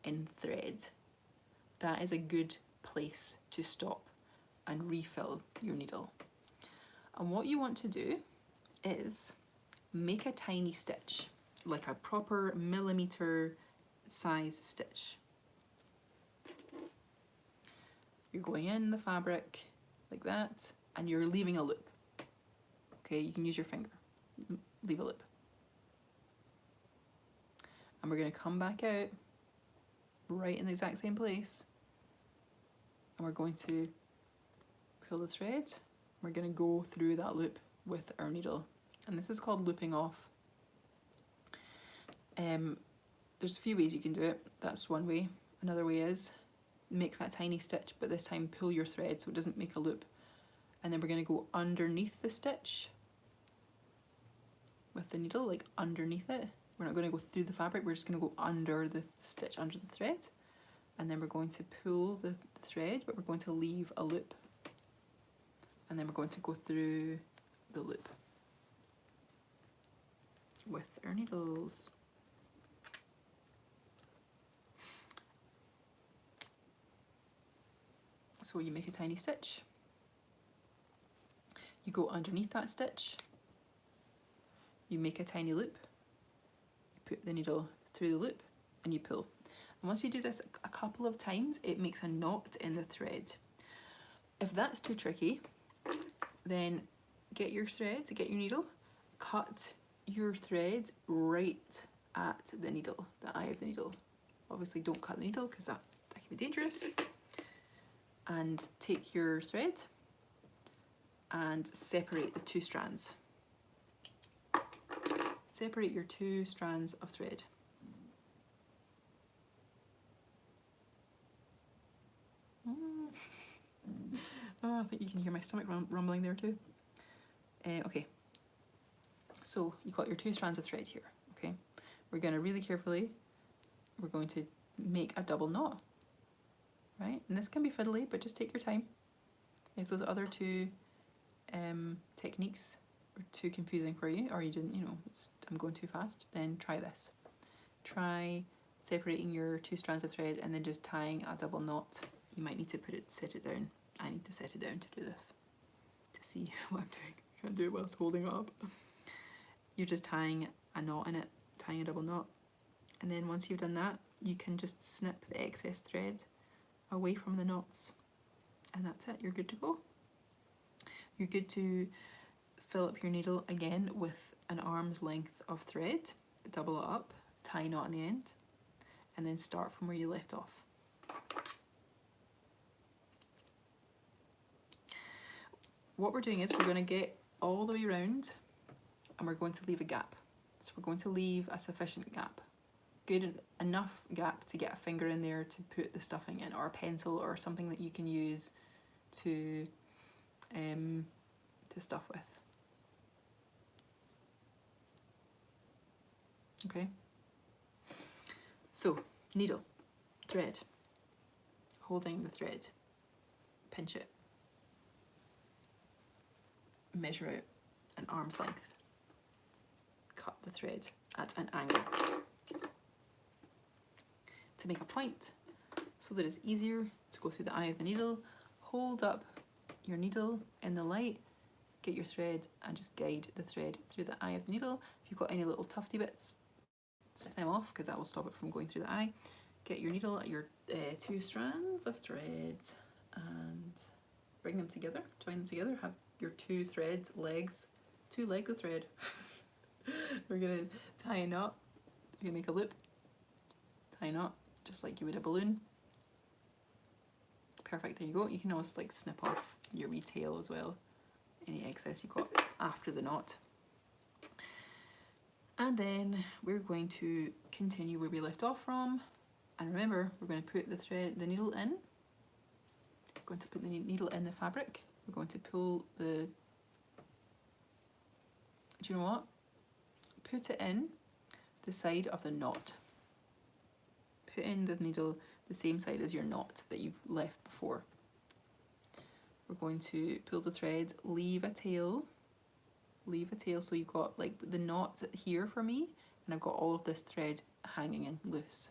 in thread, that is a good place to stop and refill your needle. And what you want to do is make a tiny stitch, like a proper millimeter size stitch. You're going in the fabric like that, and you're leaving a loop. Okay, you can use your finger, leave a loop. And we're going to come back out right in the exact same place, and we're going to pull the thread. We're going to go through that loop with our needle, and this is called looping off. There's a few ways you can do it. That's one way. Another way is make that tiny stitch, but this time pull your thread so it doesn't make a loop, and then we're going to go underneath the stitch with the needle, like underneath it, We're not going to go through the fabric, we're just going to go under the stitch, under the thread, and then we're going to pull the thread, but we're going to leave a loop, and then we're going to go through the loop with our needles. So you make a tiny stitch, you go underneath that stitch, you make a tiny loop, you put the needle through the loop, and you pull. And once you do this a couple of times, it makes a knot in the thread. If that's too tricky, then get your thread, get your needle, cut your thread right at the needle, the eye of the needle. Obviously don't cut the needle because that can be dangerous. And take your thread and separate the two strands. Separate your two strands of thread. Oh, I think you can hear my stomach rumbling there too. Okay, so you got your two strands of thread here, okay? We're gonna really carefully, we're going to make a double knot, right? And this can be fiddly, but just take your time. If those other two techniques are too confusing for you, or you didn't, you know, I'm going too fast, then try this. Try separating your two strands of thread and then just tying a double knot. You might need to set it down. I need to set it down to do this, to see what I'm doing. I can't do it whilst holding it up. You're just tying a knot in it, tying a double knot. And then once you've done that, you can just snip the excess thread away from the knots. And that's it, you're good to go. You're good to fill up your needle again with an arm's length of thread, double it up, tie a knot on the end, and then start from where you left off. What we're doing is we're going to get all the way around and we're going to leave a gap. So we're going to leave a sufficient gap. Good enough gap to get a finger in there to put the stuffing in, or a pencil or something that you can use to stuff with. Okay. So needle, thread, holding the thread, pinch it, measure out an arm's length, cut the thread at an angle to make a point so that it's easier to go through the eye of the needle. Hold up your needle in the light, get your thread and just guide the thread through the eye of the needle. If you've got any little tufty bits, snip them off because that will stop it from going through the eye. Get your needle at your two strands of thread and bring them together, join them together, have your two threads, two legs of thread. We're gonna tie a knot, you're gonna make a loop, tie a knot, just like you would a balloon. Perfect, there you go. You can always like snip off your wee tail as well, any excess you got after the knot. And then we're going to continue where we left off from. And remember, we're going to put the needle in. We're going to put the needle in the fabric. We're going to pull do you know what? Put it in the side of the knot. Put in the needle the same side as your knot that you've left before. We're going to pull the thread, leave a tail, so you've got like the knot here for me, and I've got all of this thread hanging in loose.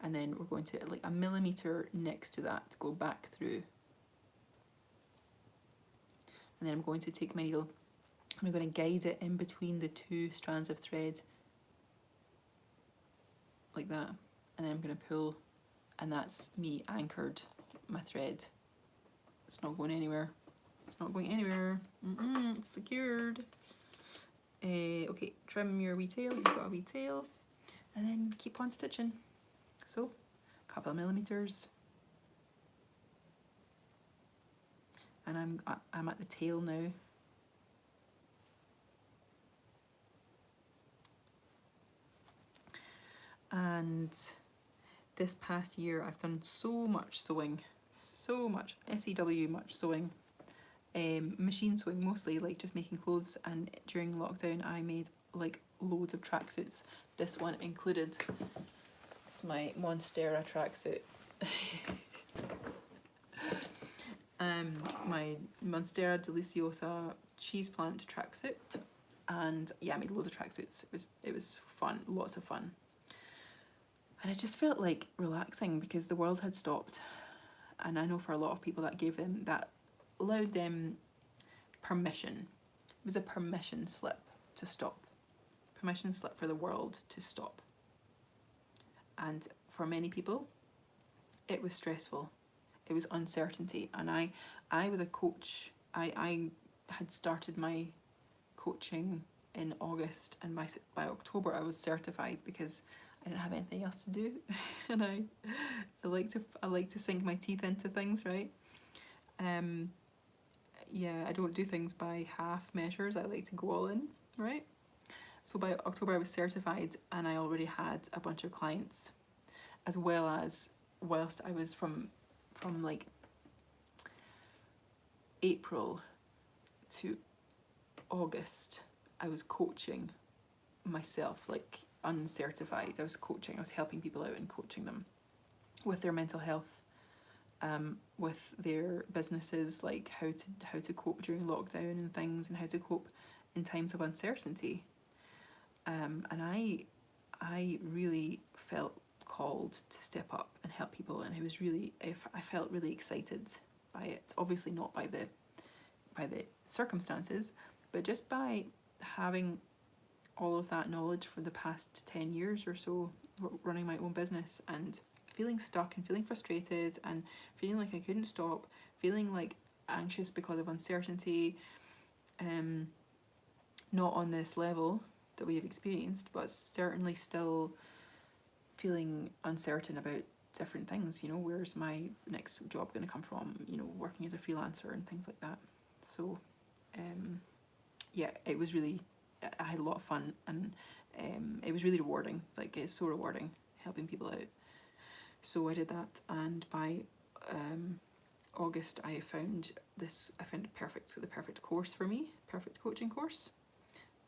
And then we're going to like a millimetre next to that to go back through. And then I'm going to take my needle and I'm going to guide it in between the two strands of thread like that. And then I'm going to pull, and that's me anchored my thread. It's not going anywhere. It's not going anywhere. It's secured. Okay, trim your wee tail. You've got a wee tail. And then keep on stitching. So, a couple of millimetres. And I'm at the tail now. And this past year I've done so much sewing, so much SEW much sewing, machine sewing mostly, like just making clothes, and during lockdown I made like loads of tracksuits. This one included. It's my Monstera tracksuit. My Monstera Deliciosa cheese plant tracksuit, and yeah, I made loads of tracksuits. It was fun, lots of fun, and it just felt like relaxing because the world had stopped, and I know for a lot of people that allowed them permission. It was a permission slip to stop, permission slip for the world to stop. And for many people, it was stressful. It was uncertainty, and I was a coach. I had started my coaching in August, and by October I was certified because I didn't have anything else to do, and I like to sink my teeth into things, right? Yeah, I don't do things by half measures. I like to go all in, right? So by October I was certified, and I already had a bunch of clients, as well as whilst I was from like April to August, I was coaching myself, like uncertified. I was helping people out and coaching them with their mental health, with their businesses, like how to cope during lockdown and things, and how to cope in times of uncertainty. And I really felt called to step up and help people, and I felt really excited by it. Obviously not by the circumstances, but just by having all of that knowledge for the past 10 years or so, running my own business, and feeling stuck and feeling frustrated and feeling like I couldn't stop, feeling like anxious because of uncertainty, not on this level that we have experienced, but certainly still feeling uncertain about different things. You know, where's my next job going to come from? You know, working as a freelancer and things like that. So, yeah, I had a lot of fun, and it was really rewarding. Like, it's so rewarding helping people out. So I did that, and by August I found the perfect course for me, perfect coaching course.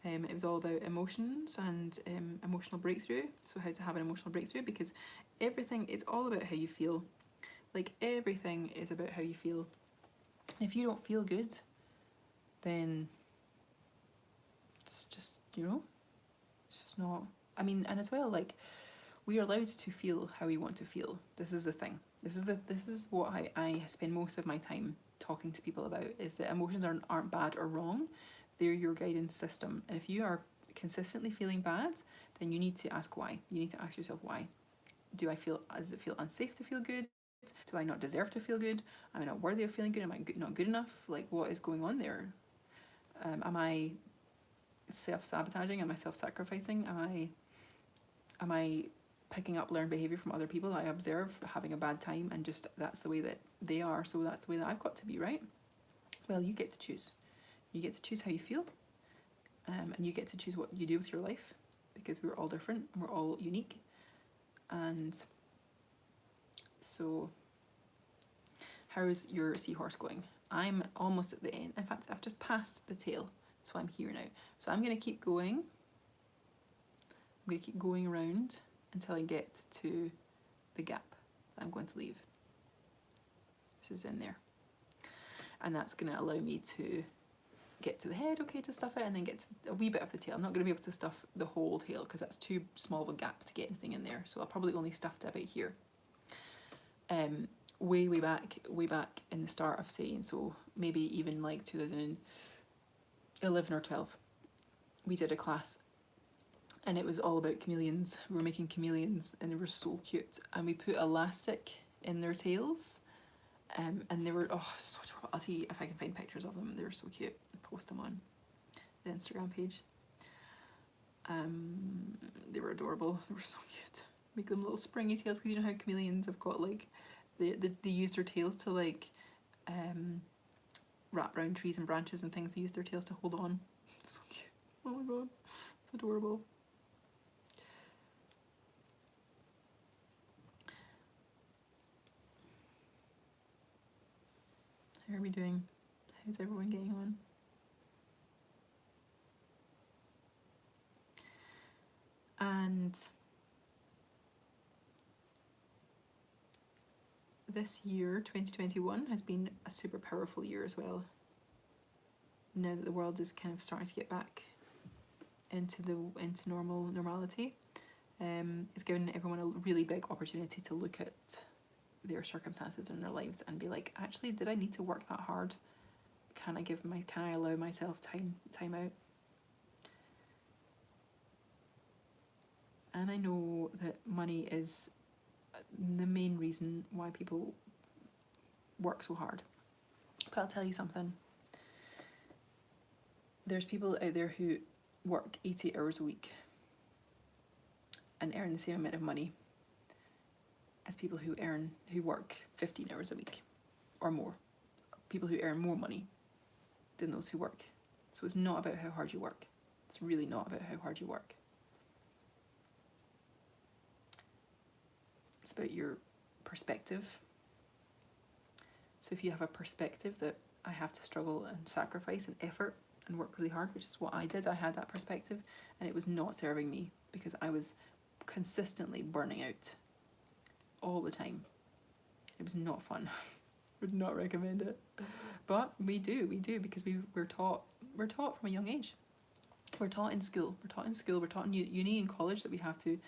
It was all about emotions and emotional breakthrough. So how to have an emotional breakthrough, because it's all about how you feel. Like, everything is about how you feel. And if you don't feel good, then it's just, it's just not. I mean, and as well, like, we are allowed to feel how we want to feel. This is the thing. This is what I spend most of my time talking to people about, is that emotions aren't bad or wrong. They're your guidance system. And if you are consistently feeling bad, then you need to ask why. You need to ask yourself why. Does it feel unsafe to feel good? Do I not deserve to feel good? Am I not worthy of feeling good? Am I not good enough? Like, what is going on there? Am I self-sabotaging? Am I self-sacrificing? Am I picking up learned behaviour from other people that I observe having a bad time, and just that's the way that they are, so that's the way that I've got to be, right? Well, you get to choose. You get to choose how you feel, and you get to choose what you do with your life, because we're all different and we're all unique. And so, how's your seahorse going? I'm almost at the end. In fact, I've just passed the tail, so I'm here now. So I'm going to keep going. I'm going to keep going around until I get to the gap that I'm going to leave. This is in there. And that's going to allow me to get to the head, okay, to stuff it, and then get to a wee bit of the tail. I'm not going to be able to stuff the whole tail because that's too small of a gap to get anything in there. So I'll probably only stuff it about here. Way back in the start of saying, so maybe even like 2011 or 12, we did a class, and it was all about chameleons. We were making chameleons, and they were so cute, and we put elastic in their tails, and they were so adorable. I'll see if I can find pictures of them. They were so cute. I'll post them on the Instagram page. They were adorable. They were so cute. Make them little springy tails, because you know how chameleons have got like they use their tails to like wrap around trees and branches and things. They use their tails to hold on. So cute. Oh my god, it's adorable. How are we doing? How's everyone getting on? And this year, 2021, has been a super powerful year as well. Now that the world is kind of starting to get back into normality, it's given everyone a really big opportunity to look at their circumstances in their lives and be like, actually, did I need to work that hard? Can I allow myself time out? And I know that money is the main reason why people work so hard. But I'll tell you something. There's people out there who work 80 hours a week and earn the same amount of money as people who work 15 hours a week or more. People who earn more money than those who work. So it's not about how hard you work. It's really not about how hard you work. It's about your perspective. So if you have a perspective that I have to struggle and sacrifice and effort and work really hard, which is what I did, I had that perspective, and it was not serving me because I was consistently burning out all the time. It was not fun. Would not recommend it. But we do because we're taught from a young age. We're taught in school, we're taught in uni and college that we have to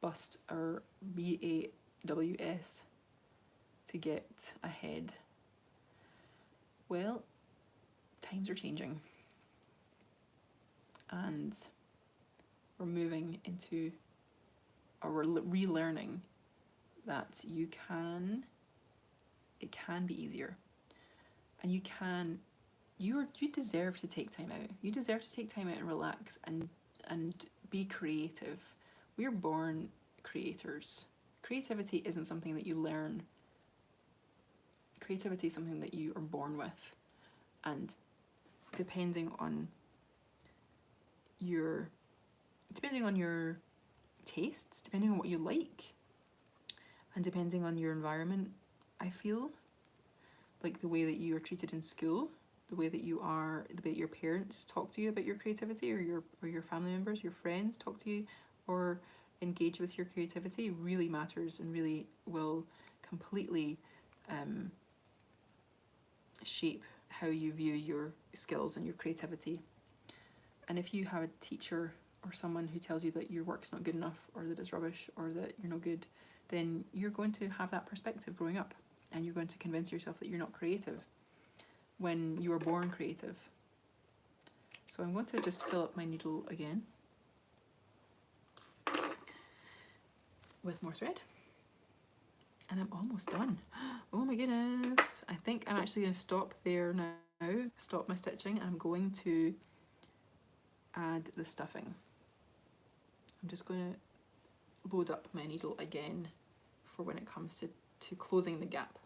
bust our BAWS to get ahead. Well, times are changing and we're moving into, or we're relearning that it can be easier, and you deserve to take time out. You deserve to take time out and relax and be creative. We're born creators. Creativity isn't something that you learn. Creativity is something that you are born with, and depending on your tastes, depending on what you like, and depending on your environment, I feel like the way that you are treated in school, the way that your parents talk to you about your creativity, or your family members, your friends talk to you or engage with your creativity really matters and really will completely shape how you view your skills and your creativity. And if you have a teacher or someone who tells you that your work's not good enough, or that it's rubbish, or that you're no good, then you're going to have that perspective growing up, and you're going to convince yourself that you're not creative when you were born creative. So I'm going to just fill up my needle again with more thread, and I'm almost done. Oh my goodness. I think I'm actually going to stop there now, stop my stitching, and I'm going to add the stuffing. I'm just going to load up my needle again for when it comes to closing the gap.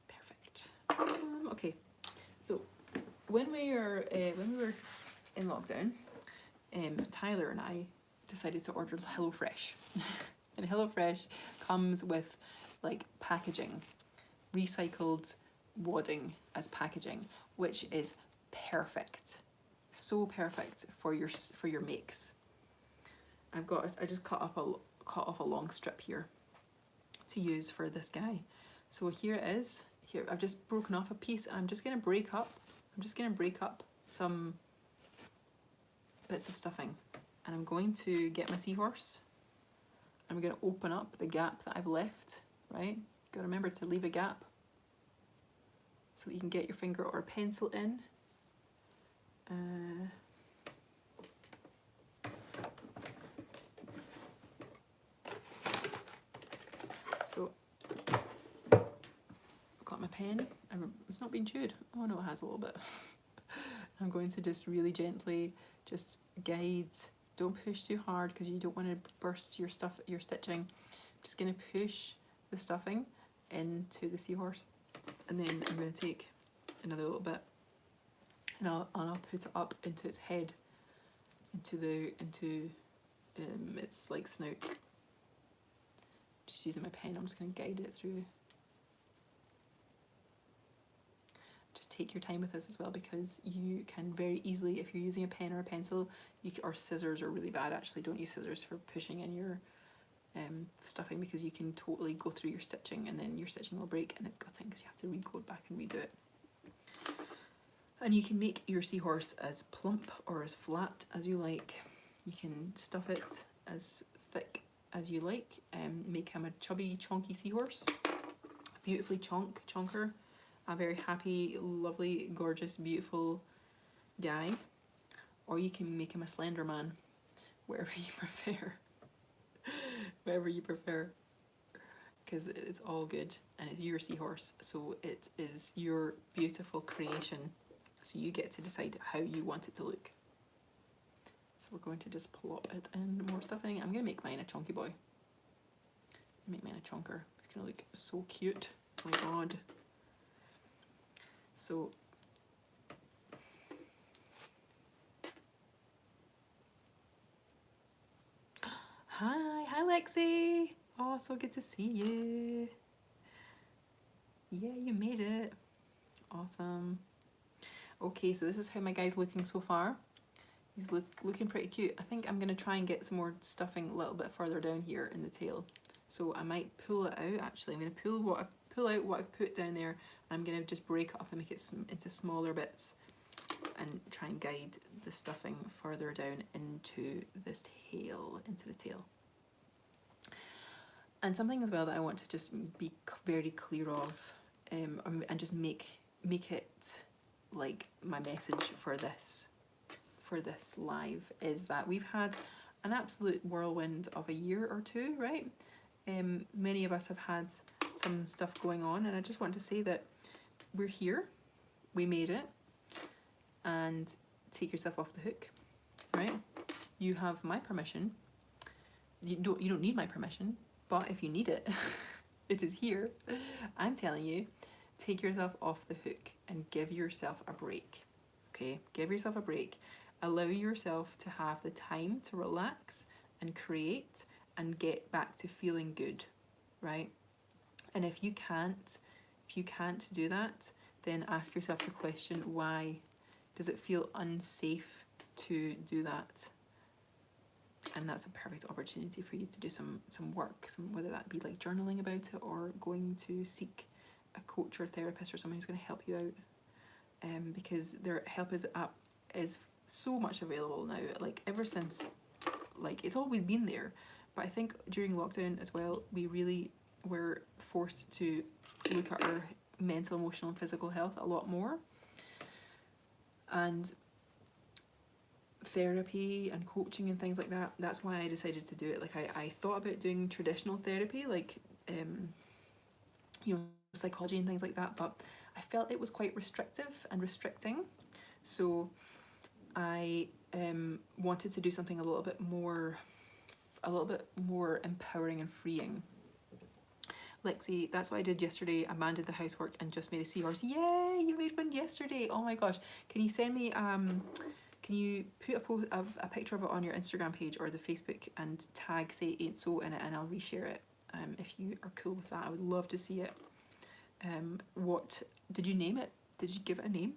Perfect. Okay, so when we were in lockdown, Tyler and I decided to order HelloFresh. And HelloFresh comes with like packaging, recycled wadding as packaging, which is perfect, so perfect for your makes. I just cut off a long strip here to use for this guy. So here it is. Here I've just broken off a piece, and I'm just gonna break up some bits of stuffing, and I'm going to get my seahorse. I'm going to open up the gap that I've left, right? Got to remember to leave a gap so that you can get your finger or a pencil in. So I've got my pen. It's not been chewed. Oh no, it has a little bit. I'm going to just really gently just guide. Don't push too hard because you don't want to burst your stitching. I'm just going to push the stuffing into the seahorse, and then I'm going to take another little bit, and I'll put it up into its head, into its like snout. just using my pen, I'm just going to guide it through. Just take your time with this as well, because you can very easily, if you're using a pen or a pencil, or scissors are really bad actually, don't use scissors for pushing in your stuffing, because you can totally go through your stitching and then your stitching will break and it's gutting because you have to re-go back and redo it. And you can make your seahorse as plump or as flat as you like. You can stuff it as thick as you like, make him a chubby, chonky seahorse, beautifully chonker, a very happy, lovely, gorgeous, beautiful guy, or you can make him a slender man, wherever you prefer. Wherever you prefer, because it's all good and it's your seahorse, so it is your beautiful creation, so you get to decide how you want it to look. So we're going to just plop it in more stuffing. I'm going to make mine a chunky boy. Make mine a chunker. It's going to look so cute. Oh my god. So hi Lexi. Oh, so good to see you. Yeah, you made it. Awesome. Okay, so this is how my guy's looking so far. He's looking pretty cute. I think I'm going to try and get some more stuffing a little bit further down here in the tail. So I might pull it out actually. I'm going to pull out what I've put down there, and I'm going to just break it up and make it into smaller bits and try and guide the stuffing further down into this tail, into the tail. And something as well that I want to just be very clear of, and just make it like my message for this live, is that we've had an absolute whirlwind of a year or two, right? Many of us have had some stuff going on, and I just want to say that we're here, we made it, and take yourself off the hook, right? You have my permission. You don't need my permission, but if you need it, it is here. I'm telling you, take yourself off the hook and give yourself a break. Okay, give yourself a break. Allow yourself to have the time to relax and create and get back to feeling good, right? And if you can't do that, then ask yourself the question, why does it feel unsafe to do that? And that's a perfect opportunity for you to do some work, whether that be like journaling about it or going to seek a coach or therapist or someone who's going to help you out, because their help is so much available now. Like ever since, like it's always been there, but I think during lockdown as well, we really were forced to look at our mental, emotional and physical health a lot more, and therapy and coaching and things like that. That's why I decided to do it. Like I thought about doing traditional therapy, like you know, psychology and things like that, but I felt it was quite restrictive and restricting, so I wanted to do something a little bit more empowering and freeing. Lexi, that's what I did yesterday. I banded the housework and just made a seahorse. Yay, you made one yesterday. Oh my gosh, can you send me can you put a picture of it on your Instagram page or the Facebook and tag Say It Ain't So in it, and I'll reshare it if you are cool with that. I would love to see it. What did you name it? Did you give it a name?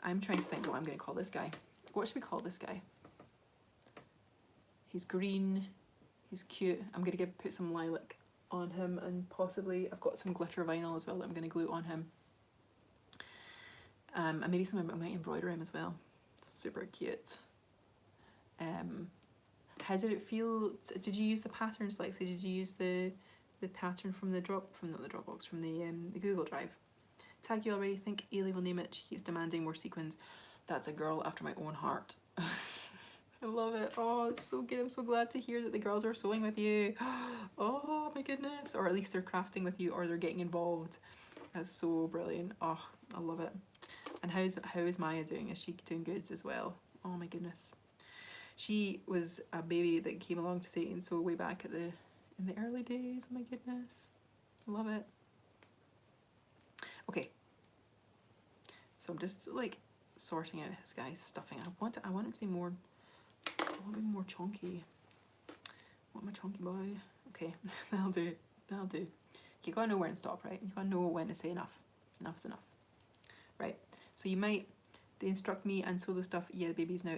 I'm trying to think what I'm going to call this guy. What should we call this guy? He's green, he's cute. I'm going to put some lilac on him, and possibly I've got some glitter vinyl as well that I'm going to glue on him. And maybe I might embroider him as well. Super cute. How did it feel? Did you use the patterns, Lexi? Did you use the pattern from the Google Drive? Tag you already. Think Ailey will name it. She keeps demanding more sequins. That's a girl after my own heart. I love it. Oh, it's so good. I'm so glad to hear that the girls are sewing with you. Oh my goodness. Or at least they're crafting with you, or they're getting involved. That's so brilliant. Oh, I love it. And how is Maya doing? Is she doing good as well? Oh my goodness. She was a baby that came along to Say It Ain't So way back in the early days. Oh my goodness. Love it. Okay. So I'm just like sorting out this guy's stuffing. I want it to be more chunky. I want my chunky boy. Okay, that'll do, that'll do. You gotta know when to stop, right? You gotta know when to say enough. Enough is enough. Right, so you might, they instruct me and sew the stuff, yeah, the baby's now,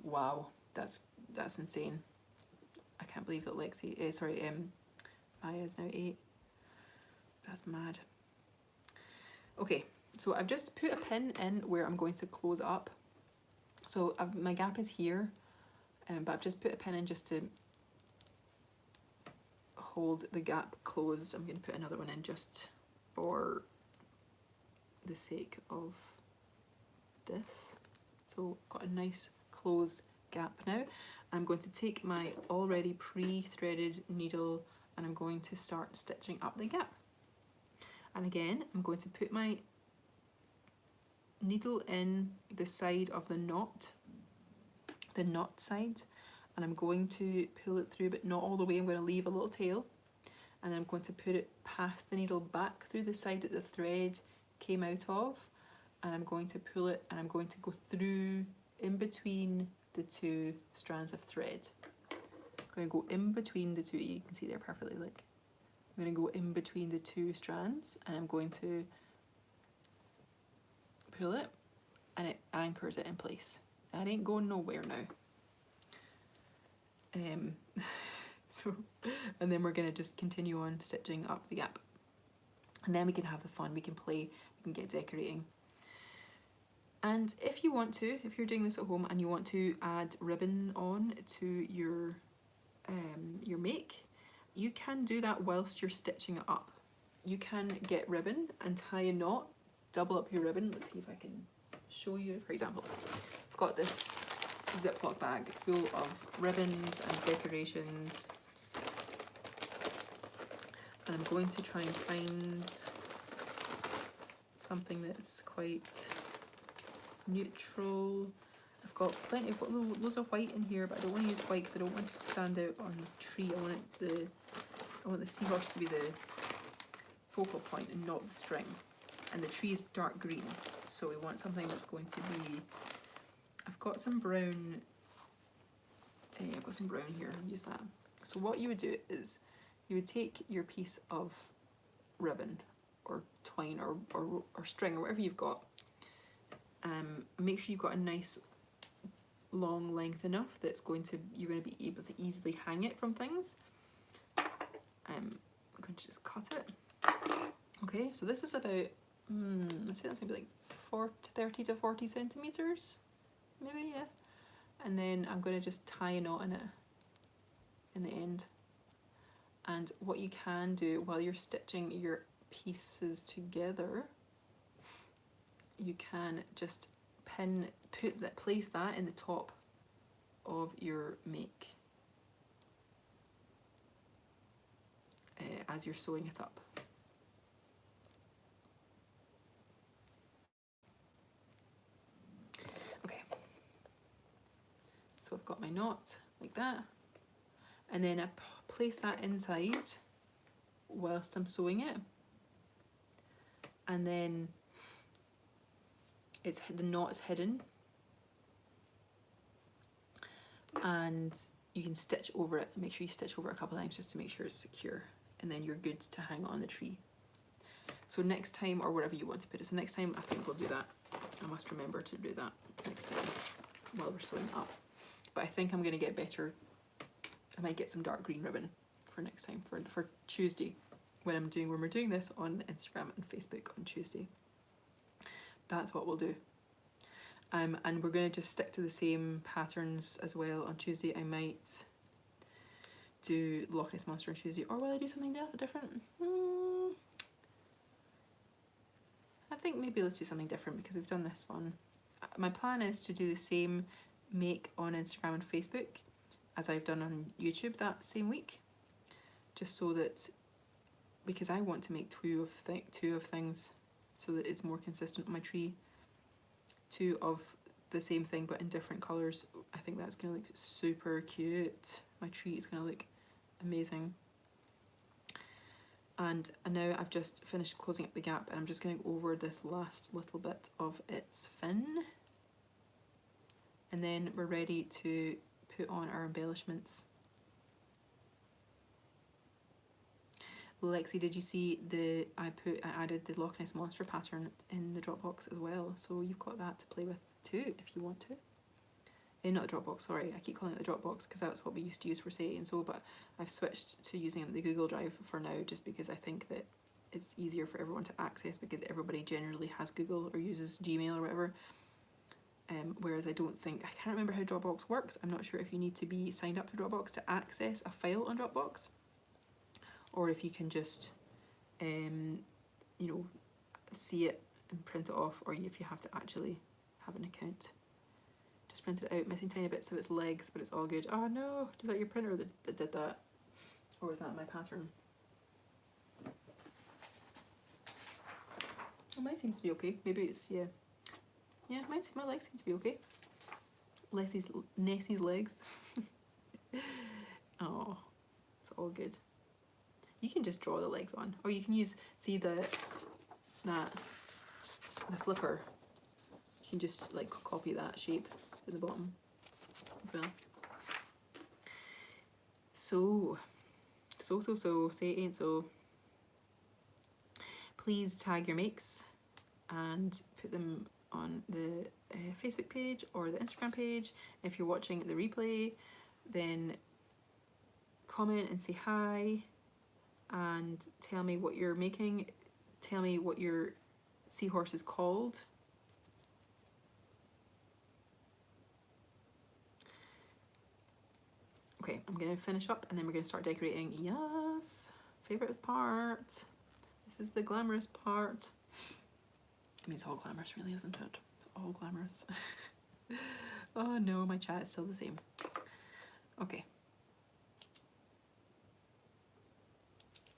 wow, that's insane. I can't believe that Maya is now 8. That's mad. Okay, so I've just put a pin in where I'm going to close up. So my gap is here, but I've just put a pin in just to hold the gap closed. I'm going to put another one in just for the sake of this. So got a nice closed gap now. I'm going to take my already pre-threaded needle and I'm going to start stitching up the gap. And again, I'm going to put my needle in the side of the knot side, and I'm going to pull it through, but not all the way. I'm going to leave a little tail, and then I'm going to put it past the needle back through the side that the thread came out of, and I'm going to pull it, and I'm going to go through in between the 2 strands of thread. I'm going to go in between the 2, you can see there perfectly, like, I'm going to go in between the 2 strands, and I'm going to pull it, and it anchors it in place. That ain't going nowhere now. So, and then we're going to just continue on stitching up the gap. And then we can have the fun, we can play, we can get decorating. And if you want to, if you're doing this at home and you want to add ribbon on to your make, you can do that whilst you're stitching it up. You can get ribbon and tie a knot, double up your ribbon. Let's see if I can show you. For example, I've got this Ziploc bag full of ribbons and decorations, and I'm going to try and find something that's quite neutral. I've got plenty, I've got loads of white in here, but I don't want to use white because I don't want it to stand out on the tree. I want the seahorse to be the focal point and not the string. And the tree is dark green, so we want something that's going to be, I've got some brown, I've got some brown here, I'll use that. So what you would do is, you would take your piece of ribbon, or twine, or string, or whatever you've got, make sure you've got a nice long length enough that's you're going to be able to easily hang it from things. I'm going to just cut it. Okay, so this is about, I'd say that's maybe like 30 to 40 centimetres, maybe, yeah. And then I'm going to just tie a knot in it in the end. And what you can do while you're stitching your pieces together, you can just place that in the top of your make as you're sewing it up. Okay, so I've got my knot like that, and then I place that inside whilst I'm sewing it, and then the knot is hidden, and you can stitch over it. Make sure you stitch over it a couple of times just to make sure it's secure, and then you're good to hang on the tree. So next time, or wherever you want to put it, so next time I think we'll do that. I must remember to do that next time while we're sewing it up. But I think I'm going to get better. I might get some dark green ribbon for next time, for Tuesday, when we're doing this on Instagram and Facebook on Tuesday. That's what we'll do. And we're going to just stick to the same patterns as well on Tuesday. I might do Loch Ness Monster on Tuesday, or will I do something different? I think maybe let's do something different because we've done this one. My plan is to do the same make on Instagram and Facebook as I've done on YouTube that same week, just so that, because I want to make two of things so that it's more consistent on my tree. 2 of the same thing but in different colours. I think that's going to look super cute. My tree is going to look amazing. And now I've just finished closing up the gap, and I'm just going to go over this last little bit of its fin, and then we're ready to put on our embellishments. Lexi, did you see I added the Loch Ness Monster pattern in the Dropbox as well, so you've got that to play with too if you want to. Not the Dropbox, sorry, I keep calling it the Dropbox because that's what we used to use for Say and So, but I've switched to using the Google Drive for now just because I think that it's easier for everyone to access because everybody generally has Google or uses Gmail or whatever. Whereas I can't remember how Dropbox works. I'm not sure if you need to be signed up to Dropbox to access a file on Dropbox, or if you can just, you know, see it and print it off, or if you have to actually have an account. Just printed it out, missing tiny bits of its legs, but it's all good. Oh no, is that your printer that did that? Or is that my pattern? Oh, mine seems to be okay. Maybe it's, yeah. Yeah, my legs seem to be okay. Nessie's legs. Oh, it's all good. You can just draw the legs on, or you can use, see the flipper. You can just like copy that shape to the bottom as well. So, say it ain't so. Please tag your makes and put them on the Facebook page or the Instagram page. If you're watching the replay, then comment and say hi and tell me what you're making. Tell me what your seahorse is called. Okay, I'm gonna finish up and then we're gonna start decorating. Yes, favorite part. This is the glamorous part. I mean, it's all glamorous really, isn't it? It's all glamorous. Oh no, my chat is still the same. Okay.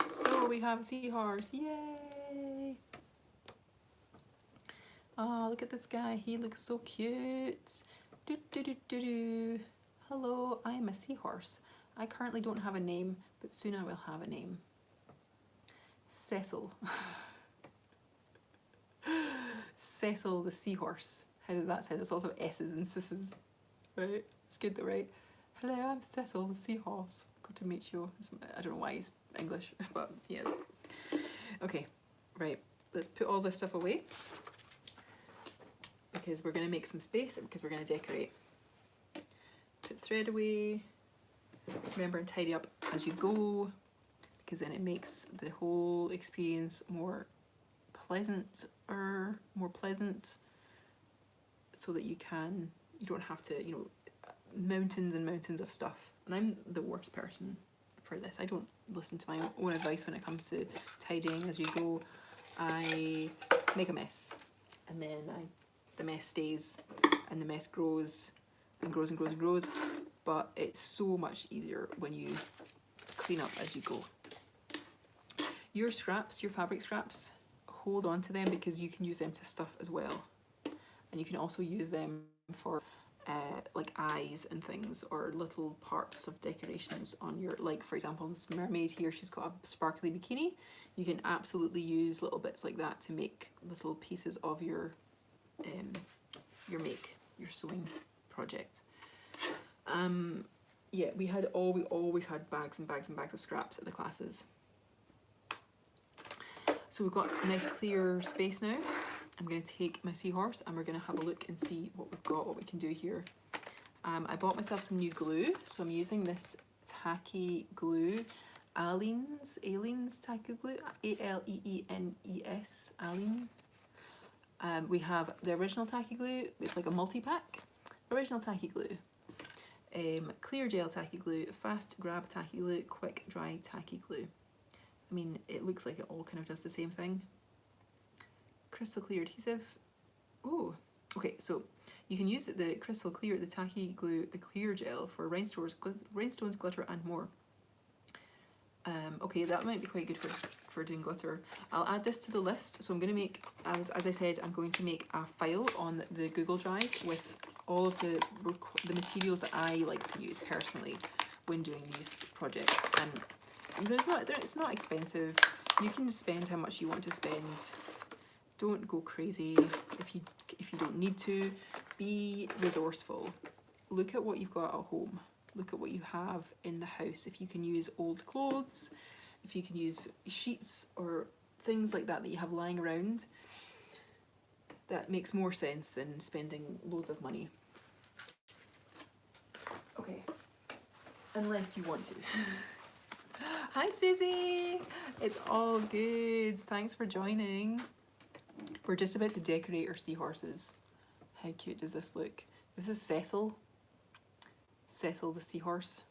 So we have a seahorse, yay! Oh, look at this guy, he looks so cute. Do, do, do, do, do. Hello, I am a seahorse. I currently don't have a name, but soon I will have a name. Cecil. Cecil the seahorse. How does that sound? There's also S's and S's, right? It's good though, right? Hello, I'm Cecil the seahorse. Good to meet you. I don't know why he's English, but he is. Okay, right. Let's put all this stuff away because we're going to make some space because we're going to decorate. Put thread away. Remember and tidy up as you go because then it makes the whole experience more pleasant, so that you don't have to, you know, mountains and mountains of stuff. And I'm the worst person for this. I don't listen to my own advice when it comes to tidying as you go. I make a mess and then the mess stays and the mess grows and grows and grows and grows, but it's so much easier when you clean up as you go. Your scraps, your fabric scraps, hold on to them because you can use them to stuff as well, and you can also use them for like eyes and things or little parts of decorations on your, like for example this mermaid here, she's got a sparkly bikini. You can absolutely use little bits like that to make little pieces of your sewing project. Yeah, we always had bags and bags and bags of scraps at the classes. So we've got a nice clear space now. I'm going to take my seahorse and we're going to have a look and see what we've got, what we can do here. I bought myself some new glue, so I'm using this tacky glue, Aleene's tacky glue, A-L-E-E-N-E-S, Aleen. We have the original tacky glue, it's like a multi-pack. Original tacky glue, clear gel tacky glue, fast grab tacky glue, quick dry tacky glue. I mean, it looks like it all kind of does the same thing. Crystal clear adhesive. Oh, okay, so you can use the crystal clear, the tacky glue, the clear gel for rhinestones, glitter and more. Okay, that might be quite good for doing glitter. I'll add this to the list. So I'm going to make, as I said, I'm going to make a file on the Google Drive with all of the materials that I like to use personally when doing these projects. And it's not expensive. You can spend how much you want to spend. Don't go crazy if you don't need to. Be resourceful. Look at what you've got at home. Look at what you have in the house. If you can use old clothes, if you can use sheets or things like that that you have lying around, that makes more sense than spending loads of money. Okay, unless you want to. Hi Susie! It's all good. Thanks for joining. We're just about to decorate our seahorses. How cute does this look? This is Cecil. Cecil the seahorse.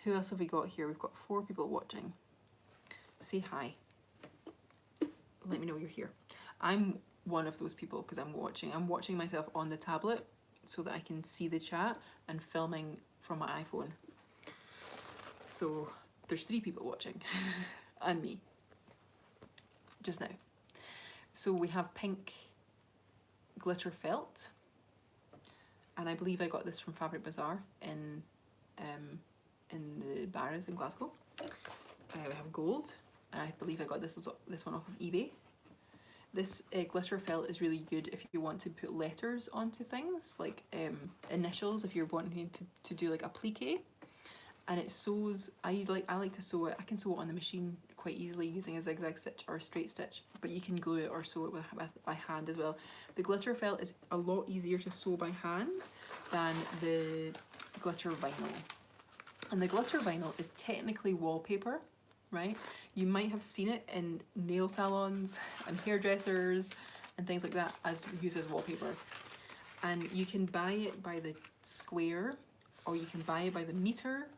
Who else have we got here? We've got 4 people watching. Say hi. Let me know you're here. I'm one of those people because I'm watching myself on the tablet so that I can see the chat and filming from my iPhone. So there's 3 people watching and me just now. So we have pink glitter felt, and I believe I got this from Fabric Bazaar in the Barras in Glasgow. We have gold, and I believe I got this one off of eBay. This glitter felt is really good if you want to put letters onto things, like initials, if you're wanting to do like applique. And it sews, I like to sew it, I can sew it on the machine quite easily using a zigzag stitch or a straight stitch, but you can glue it or sew it by hand as well. The glitter felt is a lot easier to sew by hand than the glitter vinyl. And the glitter vinyl is technically wallpaper, right? You might have seen it in nail salons and hairdressers and things like that as used as wallpaper. And you can buy it by the square, or you can buy it by the meter,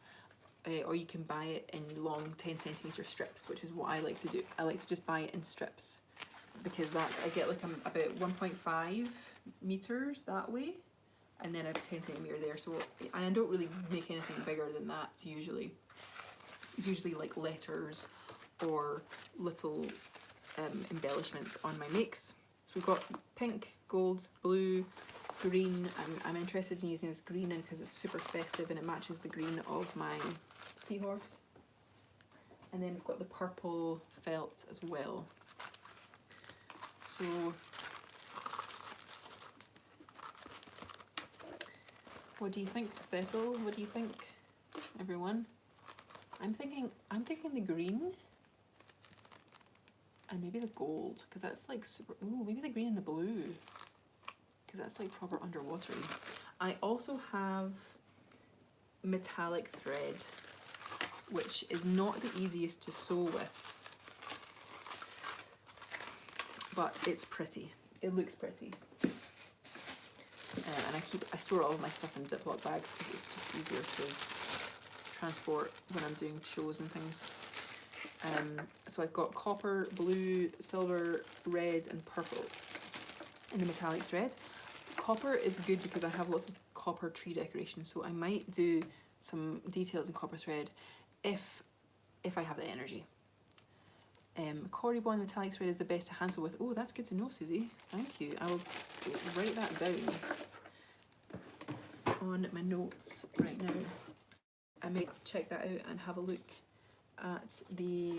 or you can buy it in long 10cm strips, which is what I like to do. I like to just buy it in strips because I get like about 1.5 meters that way, and then a 10cm there. So, and I don't really make anything bigger than that usually. It's usually like letters or little embellishments on my makes. So we've got pink, gold, blue, green. I'm interested in using this green in because it's super festive and it matches the green of my seahorse. And then we've got the purple felt as well. So what do you think, Cecil? What do you think, everyone? I'm thinking the green and maybe the gold, because that's like super. Ooh, maybe the green and the blue, because that's like proper underwatery. I also have metallic thread, which is not the easiest to sew with, but it's pretty. It looks pretty. And I store all of my stuff in Ziploc bags because it's just easier to transport when I'm doing shows and things. So I've got copper, blue, silver, red and purple in the metallic thread. Copper is good because I have lots of copper tree decorations, so I might do some details in copper thread if I have the energy. Corribond metallic thread is the best to hand sew with. Oh, that's good to know, Susie. Thank you. I will write that down on my notes right now. I may check that out and have a look at the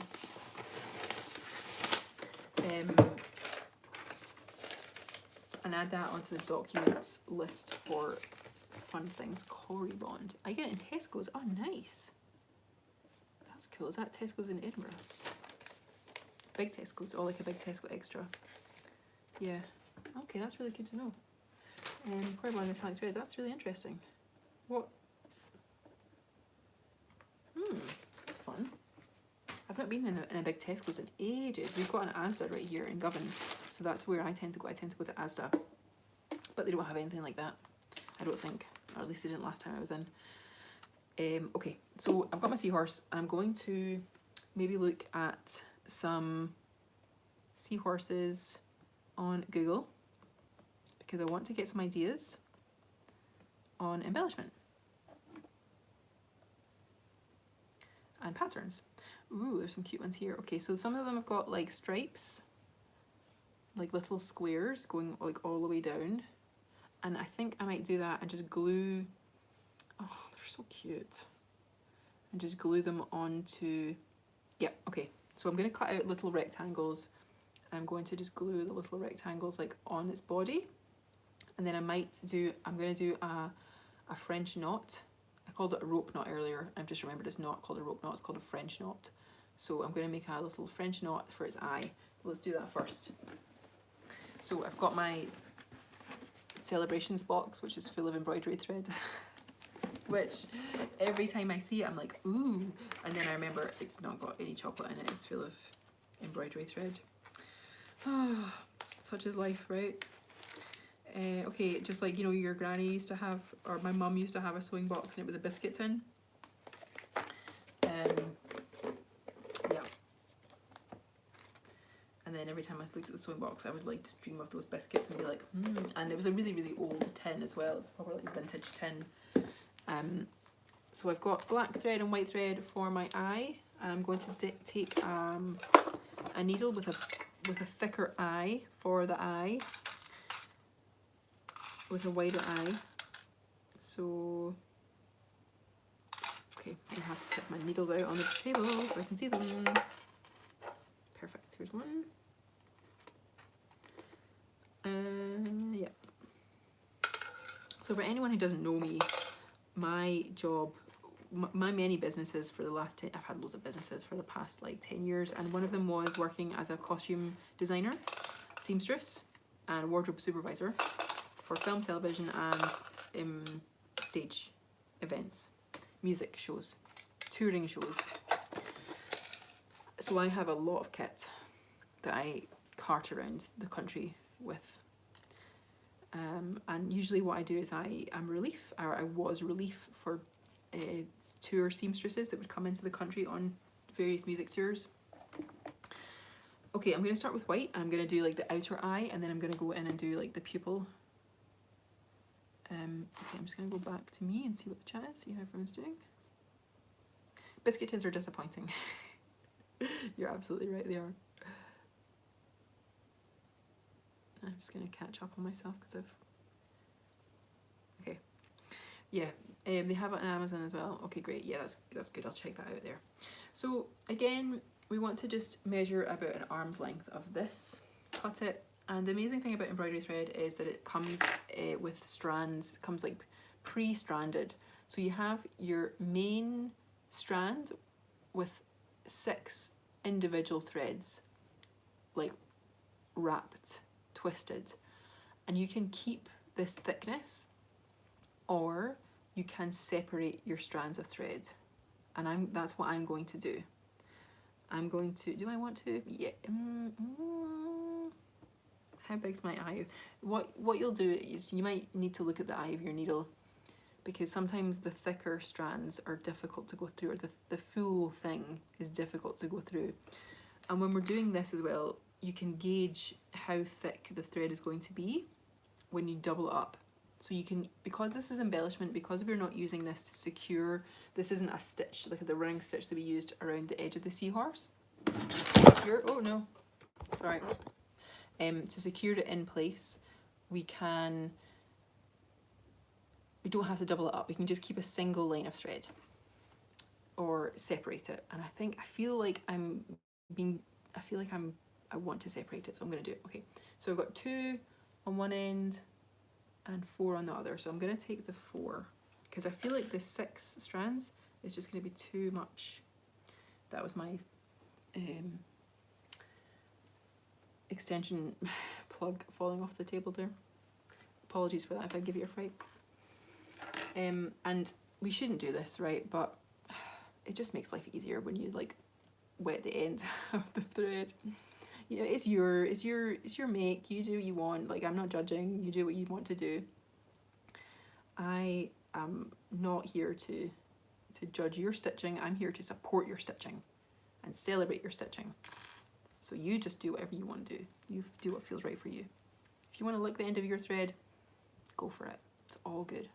and add that onto the documents list for fun things. Corribond. I get it in Tesco's. Oh, nice. That's cool. Is that Tesco's in Edinburgh? Big Tesco's, or like a big Tesco extra. Yeah. Okay, that's really good to know. Corribond metallic thread. That's really interesting. What? That's fun. I've not been in a big Tesco's in ages. We've got an Asda right here in Govan, so that's where I tend to go. I tend to go to Asda, but they don't have anything like that, I don't think, or at least they didn't last time I was in. Okay, so I've got my seahorse, and I'm going to maybe look at some seahorses on Google because I want to get some ideas on embellishment and patterns. Ooh, there's some cute ones here. Okay, so some of them have got like stripes, like little squares going like all the way down, and I think I might do that and just glue. Oh, they're so cute. And just glue them onto. Yeah, okay. So I'm going to cut out little rectangles, and I'm going to just glue the little rectangles like on its body, and then I'm going to do a French knot. I called it a rope knot earlier. I've just remembered it's not called a rope knot, it's called a French knot. So I'm going to make a little French knot for its eye. Let's do that first. So I've got my celebrations box, which is full of embroidery thread, which every time I see it I'm like, ooh, and then I remember it's not got any chocolate in it, it's full of embroidery thread. Oh, such is life, right? Okay, just like, you know, your granny used to have, or my mum used to have a sewing box and it was a biscuit tin. Yeah. And then every time I looked at the sewing box, I would like to dream of those biscuits and be like, and it was a really, really old tin as well. It's probably like a vintage tin. So I've got black thread and white thread for my eye, and I'm going to take a needle with a thicker eye for the eye, with a wider eye. So, okay, I have to tip my needles out on the table so I can see them. Perfect, here's one. Yeah. So for anyone who doesn't know me, my job, my many businesses for the last 10, I've had loads of businesses for the past like 10 years, and one of them was working as a costume designer, seamstress, and wardrobe supervisor for film, television, and stage events, music shows, touring shows. So I have a lot of kit that I cart around the country with. And usually what I do is I was relief for tour seamstresses that would come into the country on various music tours. Okay, I'm going to start with white, and I'm going to do like the outer eye, and then I'm going to go in and do like the pupil. Okay, I'm just going to go back to me and see what the chat is, see how everyone's doing. Biscuit tins are disappointing. You're absolutely right, they are. I'm just going to catch up on myself because okay, yeah, they have it on Amazon as well. Okay, great, yeah, that's good, I'll check that out there. So again, we want to just measure about an arm's length of this, cut it, and the amazing thing about embroidery thread is that it comes with strands, it comes like pre-stranded. So you have your main strand with 6 individual threads, like wrapped, twisted, and you can keep this thickness, or you can separate your strands of thread, and that's what I'm going to do. I'm going to, do I want to? Yeah. How big's my eye? What you'll do is you might need to look at the eye of your needle, because sometimes the thicker strands are difficult to go through, or the full thing is difficult to go through. And when we're doing this as well, you can gauge how thick the thread is going to be when you double it up. So you can, because this is embellishment, because we're not using this to secure, this isn't a stitch, like the running stitch that we used around the edge of the seahorse. Secure, oh no, sorry. To secure it in place, we don't have to double it up. We can just keep a single line of thread or separate it. And I feel like I want to separate it, so I'm going to do it. Okay, so I've got 2 on one end and 4 on the other, so I'm going to take the 4 because I feel like the 6 strands is just going to be too much. That was my extension plug falling off the table there. Apologies for that if I give you a fright. And we shouldn't do this, right? But it just makes life easier when you like wet the end of the thread. You know, it's your make. You do what you want. Like, I'm not judging. You do what you want to do. I am not here to judge your stitching. I'm here to support your stitching and celebrate your stitching. So you just do whatever you want to do. You do what feels right for you. If you want to lick the end of your thread, go for it. It's all good.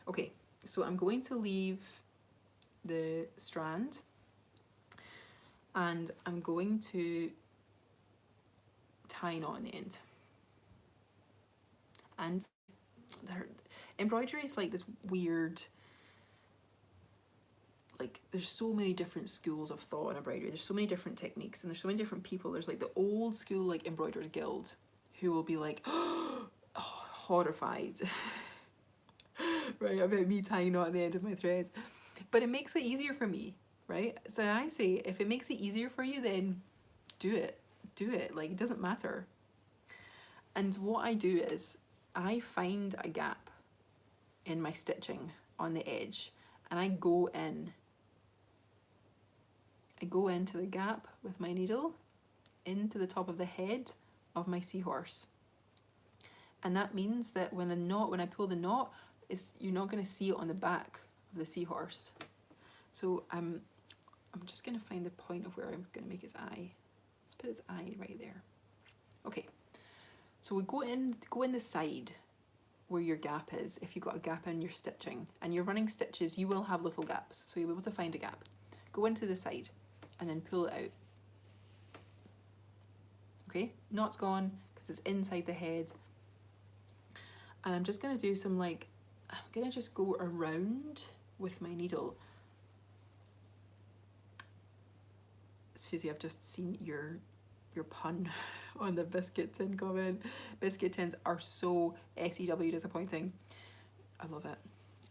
Okay, so I'm going to leave the strand, and I'm going to tie a knot in the end. And embroidery is like this weird, like, there's so many different schools of thought in embroidery. There's so many different techniques, and there's so many different people. There's like the old school like embroiderers guild who will be like, oh, horrified right, about me tying a knot at the end of my thread. But it makes it easier for me. right? So I say, if it makes it easier for you, then do it. Do it. Like, it doesn't matter. And what I do is I find a gap in my stitching on the edge, and I go into the gap with my needle into the top of the head of my seahorse. And that means that when I pull the knot, you're not going to see it on the back of the seahorse. So I'm just going to find the point of where I'm going to make his eye. Let's put his eye right there. Okay, so we go in the side where your gap is. If you've got a gap in your stitching and you're running stitches, you will have little gaps, so you'll be able to find a gap. Go into the side and then pull it out. Okay, knot's gone because it's inside the head. And I'm just going to do some I'm going to just go around with my needle. Susie, I've just seen your pun on the biscuit tin comment. Biscuit tins are so SEW disappointing. I love it.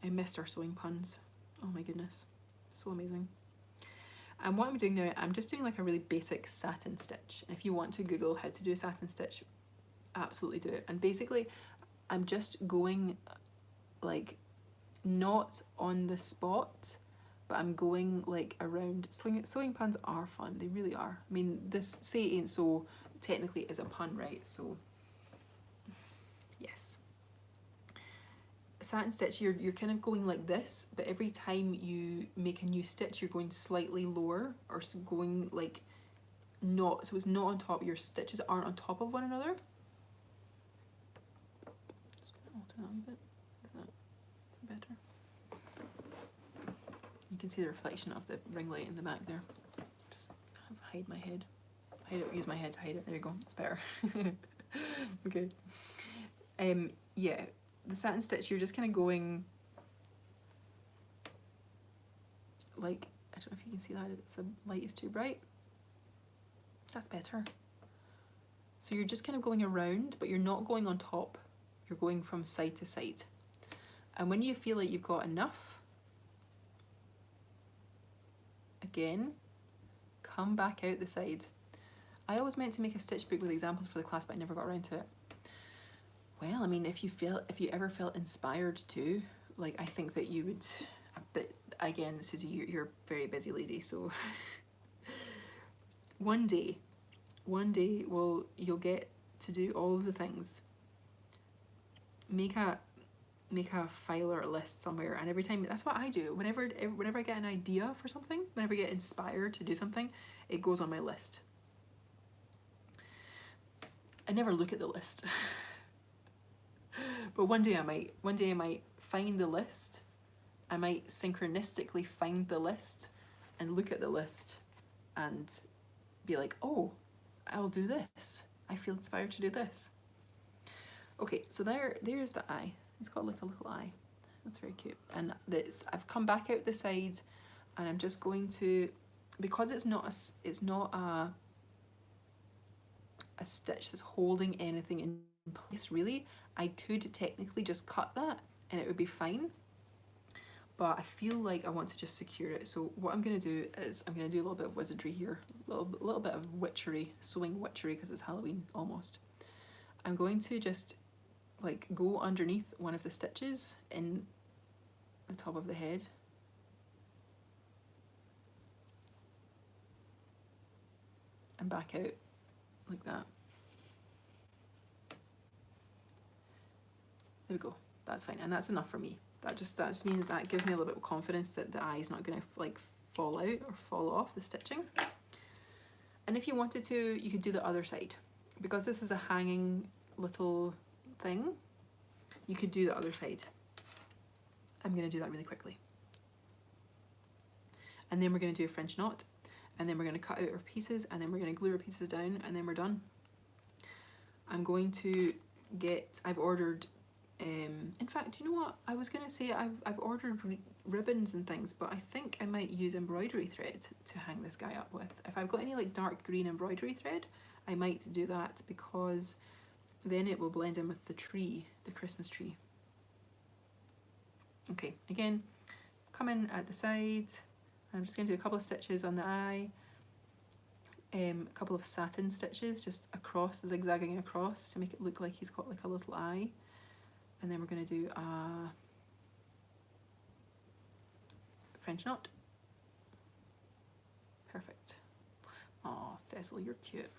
I missed our sewing puns. Oh my goodness, so amazing. And what I'm doing now, I'm just doing like a really basic satin stitch. And if you want to Google how to do a satin stitch, absolutely do it. And basically, I'm just going like not on the spot, but I'm going like around. Sewing puns are fun, they really are. I mean, this say ain't so technically is a pun, right? So yes. Satin stitch, you're kind of going like this, but every time you make a new stitch, you're going slightly lower, or going like not, so it's not on top, your stitches aren't on top of one another. Just gonna alter that a bit. Is that better? You can see the reflection of the ring light in the back there. Just hide my head. Use my head to hide it. There you go. It's better. Okay. Yeah, the satin stitch, you're just kind of going like, I don't know if you can see that, if the light is too bright. That's better. So you're just kind of going around, but you're not going on top. You're going from side to side. And when you feel like you've got enough, again, come back out the side. I always meant to make a stitch book with examples for the class, but I never got around to it. Well, I mean, if you ever felt inspired to, like, I think that you would, but again, Susie, you're a very busy lady, so one day, well, you'll get to do all of the things. Make a file or a list somewhere, and every time, that's what I do. Whenever I get an idea for something, whenever I get inspired to do something, it goes on my list. I never look at the list. But one day I might find the list. I might synchronistically find the list and look at the list and be like, oh, I'll do this. I feel inspired to do this. Okay, so there's the eye. It's got like a little eye. That's very cute. And I've come back out the side, and I'm just going to, because it's not a stitch that's holding anything in place really, I could technically just cut that and it would be fine, but I feel like I want to just secure it. So what I'm going to do is I'm going to do a little bit of wizardry here, a little bit of witchery, sewing witchery, because it's Halloween almost. I'm going to just like go underneath one of the stitches in the top of the head, and back out like that. There we go. That's fine, and that's enough for me. That just means that gives me a little bit of confidence that the eye's not going to like fall out or fall off the stitching. And if you wanted to, you could do the other side. Because this is a hanging little thing, you could do the other side. I'm going to do that really quickly. And then we're going to do a French knot, and then we're going to cut out our pieces, and then we're going to glue our pieces down, and then we're done. I'm going to I've ordered, in fact, you know what, I was going to say I've ordered ribbons and things, but I think I might use embroidery thread to hang this guy up with. If I've got any like dark green embroidery thread, I might do that, because then it will blend in with the tree, the Christmas tree. Okay, again, come in at the side, I'm just going to do a couple of stitches on the eye, a couple of satin stitches just across, zigzagging across to make it look like he's got like a little eye. And then we're going to do a French knot. Perfect. Oh, Cecil, you're cute.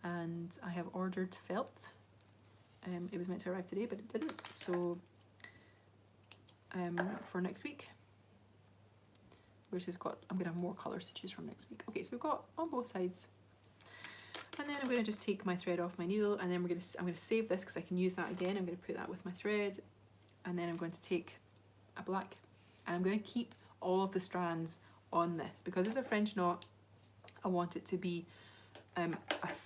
And I have ordered felt. It was meant to arrive today, but it didn't. So for next week, which has got, I'm gonna have more colours to choose from next week. Okay, so we've got on both sides. And then I'm gonna just take my thread off my needle, and then I'm gonna save this because I can use that again. I'm gonna put that with my thread, and then I'm going to take a black, and I'm gonna keep all of the strands on this because it's a French knot. I want it to be a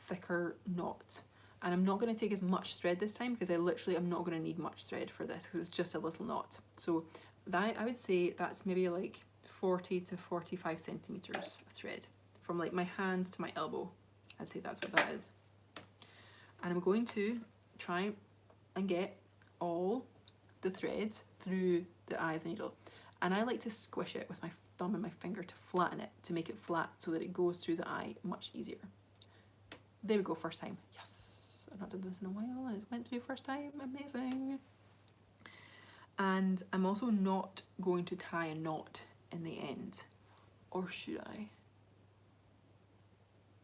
thicker knot, and I'm not going to take as much thread this time because I literally am not going to need much thread for this because it's just a little knot. So that, I would say that's maybe like 40 to 45 centimeters of thread from like my hand to my elbow. I'd say that's what that is. And I'm going to try and get all the thread through the eye of the needle, and I like to squish it with my thumb and my finger to flatten it, to make it flat so that it goes through the eye much easier. There we go, first time. Yes, I've not done this in a while and it went through first time. Amazing. And I'm also not going to tie a knot in the end. Or should I?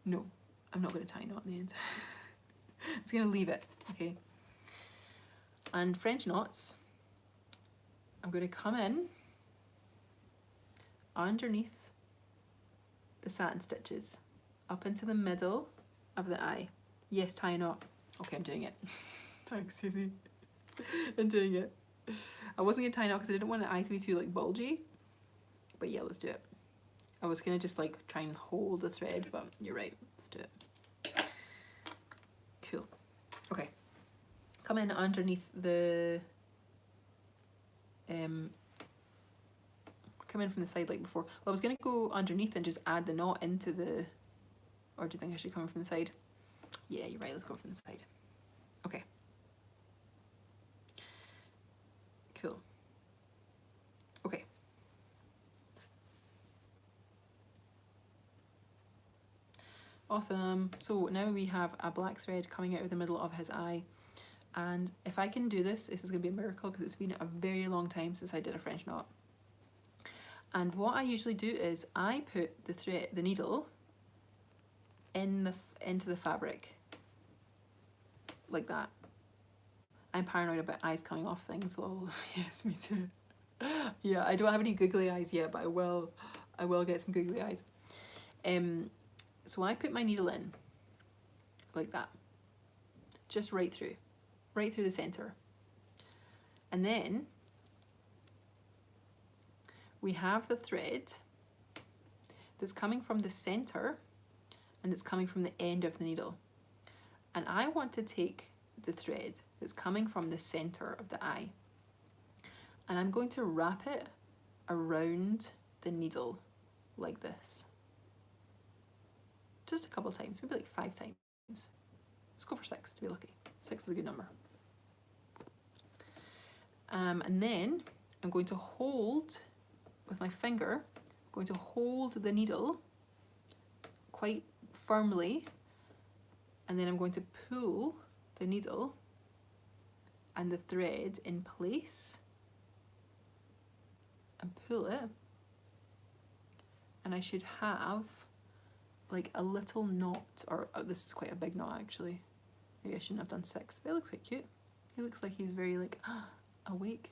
No, I'm not going to tie a knot in the end. I'm just going to leave it, okay? And French knots, I'm going to come in underneath the satin stitches up into the middle of the eye. Yes, tie a knot. Okay, I'm doing it. Thanks, Susie. I'm doing it. I wasn't gonna tie a knot because I didn't want the eye to be too like bulgy, but yeah, let's do it. I was gonna just like try and hold the thread, but you're right, let's do it. Cool. Okay, come in underneath the come in from the side like before. Well, I was gonna go underneath and just add the knot into the, or do you think I should come in from the side? Yeah, you're right, let's go from the side. Okay. Cool. Okay. Awesome. So now we have a black thread coming out of the middle of his eye. And if I can do this, this is going to be a miracle because it's been a very long time since I did a French knot. And what I usually do is I put the thread, the needle, into the fabric like that. I'm paranoid about eyes coming off things, so yes, me too. Yeah, I don't have any googly eyes yet, but I will get some googly eyes. So I put my needle in like that, just right through the center. And then we have the thread that's coming from the center and it's coming from the end of the needle. And I want to take the thread that's coming from the center of the eye and I'm going to wrap it around the needle like this. Just a couple of times, maybe like 5 times. Let's go for 6 to be lucky. 6 is a good number. And then I'm going to hold, with my finger, I'm going to hold the needle quite firmly, and then I'm going to pull the needle and the thread in place and pull it, and I should have like a little knot, or oh, this is quite a big knot actually. Maybe I shouldn't have done 6, but it looks quite cute. He looks like he's very like awake.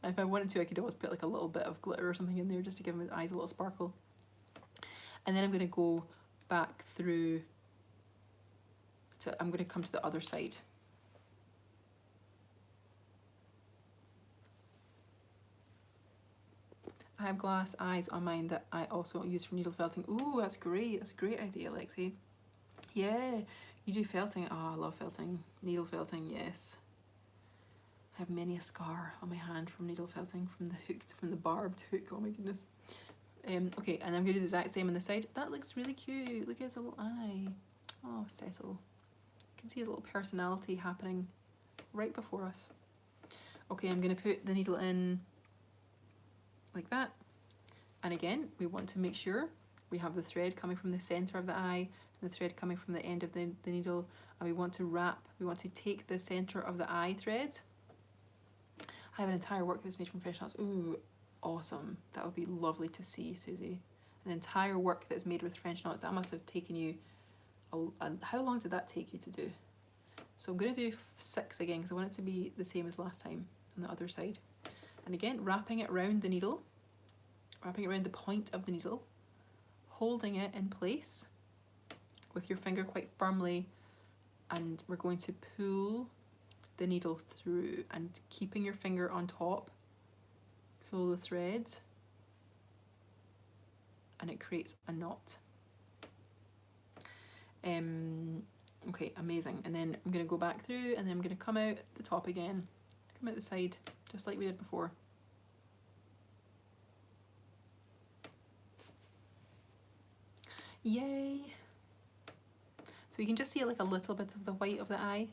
If I wanted to, I could always put like a little bit of glitter or something in there just to give him his eyes a little sparkle. And then I'm going to go back through to, I'm going to come to the other side. I have glass eyes on mine that I also use for needle felting. Ooh, that's great. That's a great idea, Lexi. Yeah, you do felting. Oh, I love felting. Needle felting, yes. I have many a scar on my hand from needle felting, from the barbed hook. Oh my goodness. Okay, and I'm going to do the exact same on the side. That looks really cute. Look at his little eye. Oh, Cecil. You can see his little personality happening right before us. Okay, I'm going to put the needle in like that. And again, we want to make sure we have the thread coming from the center of the eye and the thread coming from the end of the needle. And we want to wrap, we want to take the center of the eye thread. I have an entire work that's made from French knots. Ooh, awesome. That would be lovely to see, Susie. An entire work that's made with French knots. That must have taken you, how long did that take you to do? So I'm going to do 6 again because I want it to be the same as last time on the other side. And again, wrapping it around the needle, wrapping it around the point of the needle, holding it in place with your finger quite firmly, and we're going to pull the needle through and keeping your finger on top, pull the thread, and it creates a knot. Okay, amazing. And then I'm going to go back through and then I'm going to come out the top again, come out the side, just like we did before. Yay! So you can just see like a little bit of the white of the eye.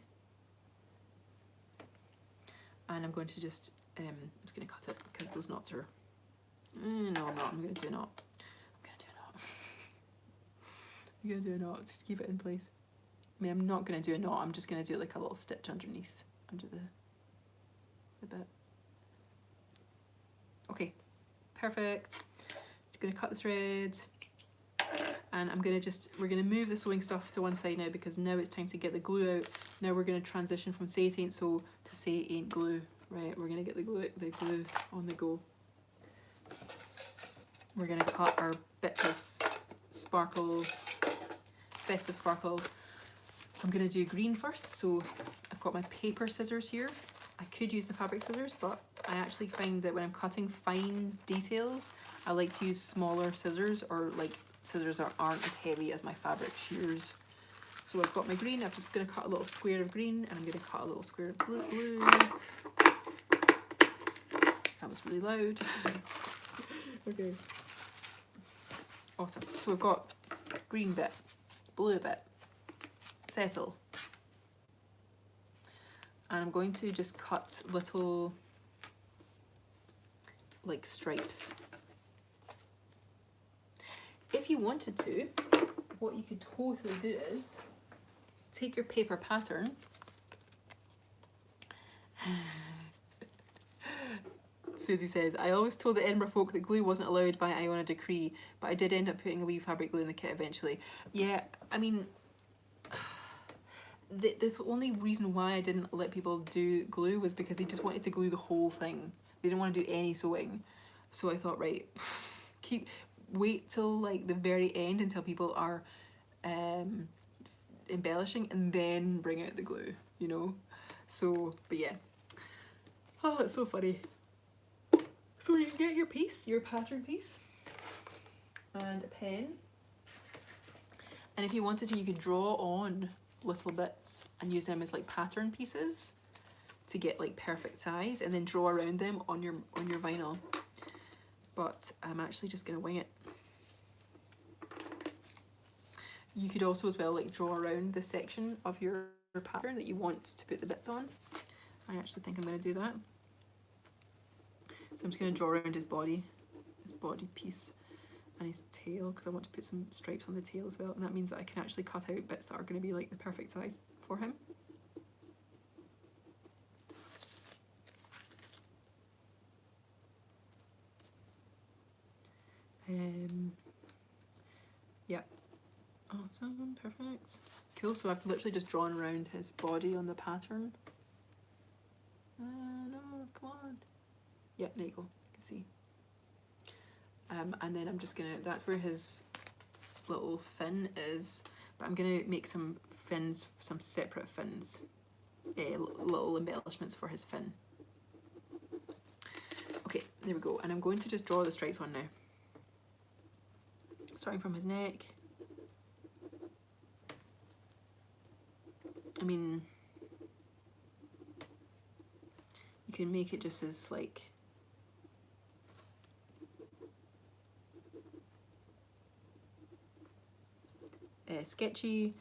And I'm going to just, I'm just going to cut it because those knots are, no I'm not, I'm going to do a knot. I'm going to do a knot, just keep it in place. I mean, I'm not going to do a knot, I'm just going to do like a little stitch underneath, under the bit. Okay, perfect. I'm going to cut the thread. And I'm going to just, we're going to move the sewing stuff to one side now because now it's time to get the glue out. Now we're going to transition from say it ain't sew to say it ain't glue. Right, we're going to get the glue on the go. We're going to cut our bit of sparkle, festive sparkle. I'm going to do green first, so I've got my paper scissors here. I could use the fabric scissors, but I actually find that when I'm cutting fine details, I like to use smaller scissors, or like scissors that aren't as heavy as my fabric shears. So I've got my green, I'm just going to cut a little square of green, and I'm going to cut a little square of blue. That was really loud. Okay. Awesome. So we've got green bit, blue bit, Cecil. And I'm going to just cut little like stripes. If you wanted to, what you could totally do is take your paper pattern Susie says, I always told the Edinburgh folk that glue wasn't allowed by Iona decree, but I did end up putting a wee fabric glue in the kit eventually. Yeah, I mean, the only reason why I didn't let people do glue was because they just wanted to glue the whole thing. They didn't want to do any sewing. So I thought, right, wait till like the very end until people are embellishing and then bring out the glue, you know? So, but yeah. Oh, it's so funny. So you can get your piece, your pattern piece, and a pen. And if you wanted to, you could draw on little bits and use them as like pattern pieces to get like perfect size, and then draw around them on your vinyl. But I'm actually just gonna wing it. You could also as well like draw around the section of your pattern that you want to put the bits on. I actually think I'm gonna do that. So I'm just going to draw around his body piece and his tail, because I want to put some stripes on the tail as well, and that means that I can actually cut out bits that are going to be like the perfect size for him. Yeah, awesome, perfect, cool. So I've literally just drawn around his body on the pattern. No, come on. Yeah, there you go, you can see. And then I'm just gonna, that's where his little fin is, but I'm gonna make some fins, some separate fins, little embellishments for his fin. Okay, there we go, and I'm going to just draw the stripes on now. Starting from his neck. I mean, you can make it just as like, sketchy,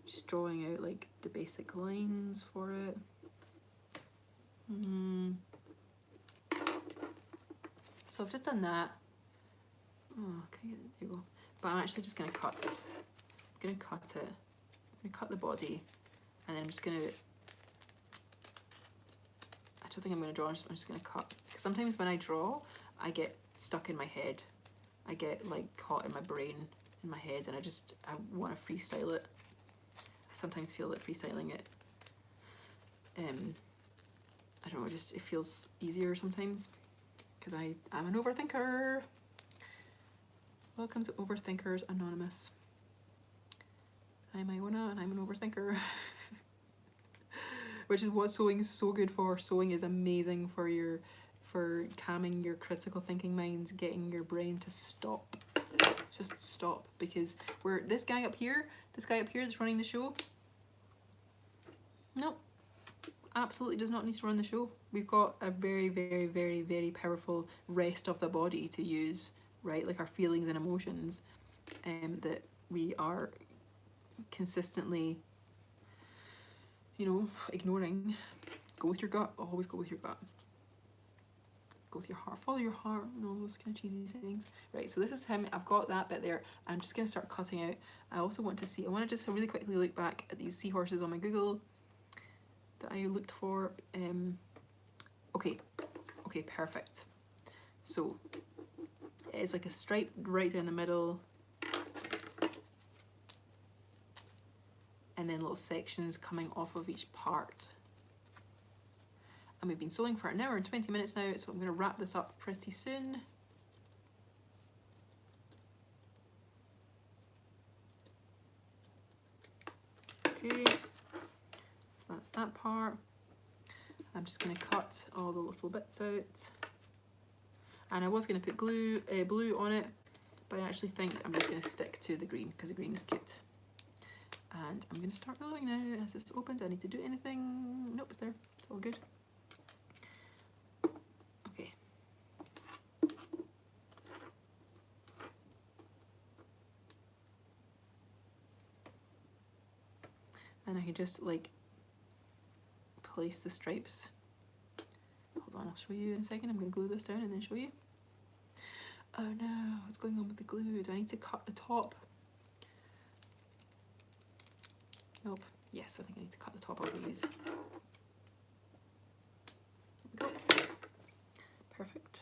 just drawing out like the basic lines for it. So I've just done that. Oh, okay, there you go. But I'm actually just gonna cut. I'm gonna cut it. I'm gonna cut the body, and then I'm just gonna. I don't think I'm gonna draw. I'm just gonna cut. Because sometimes when I draw, I get stuck in my head. I get like caught in my brain, in my head, and I want to freestyle it. I sometimes feel that freestyling it. I don't know. Just it feels easier sometimes. Because I'm an overthinker. Welcome to Overthinkers Anonymous. I'm Iona and I'm an overthinker. Which is what sewing is so good for. Sewing is amazing for calming your critical thinking mind, getting your brain to stop. Just stop. Because this guy up here that's running the show, nope. Absolutely does not need to run the show. We've got a very, very, very, very powerful rest of the body to use, right? Like our feelings and emotions that we are consistently, you know, ignoring. Go with your gut. Always go with your gut. Go with your heart. Follow your heart and all those kind of cheesy things. Right, so this is him. I've got that bit there. I'm just going to start cutting out. I also want to see, I want to just really quickly look back at these seahorses on my Google that I looked for. Okay, perfect. So it's like a stripe right down the middle, and then little sections coming off of each part. And we've been sewing for an hour and 20 minutes now, so I'm going to wrap this up pretty soon. Okay, so that's that part. I'm just going to cut all the little bits out. And I was going to put blue on it, but I actually think I'm just going to stick to the green because the green is cute. And I'm going to start gluing now. As it's open, do I need to do anything? Nope, it's there. It's all good. Okay. And I can just like place the stripes. Hold on, I'll show you in a second. I'm going to glue this down and then show you. Oh no, what's going on with the glue? Do I need to cut the top? Nope. Yes, I think I need to cut the top of these. There we go. Perfect.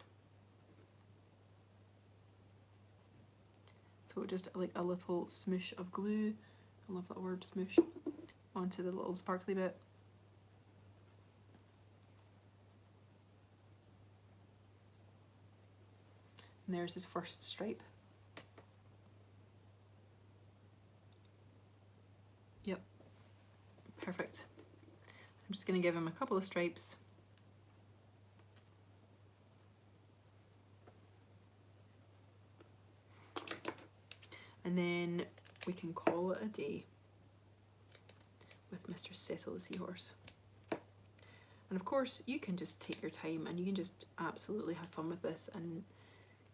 So just like a little smoosh of glue. I love that word, smoosh. Onto the little sparkly bit. And there's his first stripe. Yep, perfect. I'm just going to give him a couple of stripes. And then we can call it a day with Mr. Cecil the Seahorse. And of course, you can just take your time and you can just absolutely have fun with this and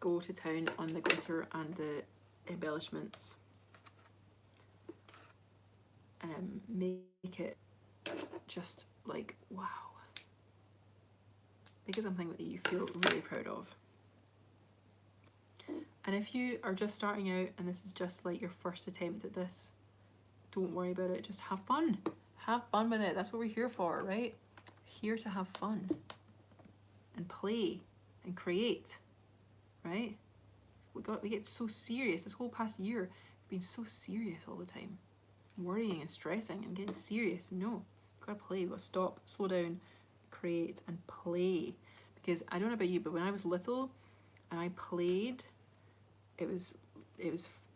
go to town on the glitter and the embellishments. Make it just like, wow. Make it something that you feel really proud of. And if you are just starting out and this is just like your first attempt at this, don't worry about it, just have fun. Have fun with it, that's what we're here for, right? Here to have fun and play and create, right? We get so serious, this whole past year, we've been so serious all the time. Worrying and stressing and getting serious. No, we've got to play, we've got to stop, slow down, create and play. Because I don't know about you, but when I was little and I played, it was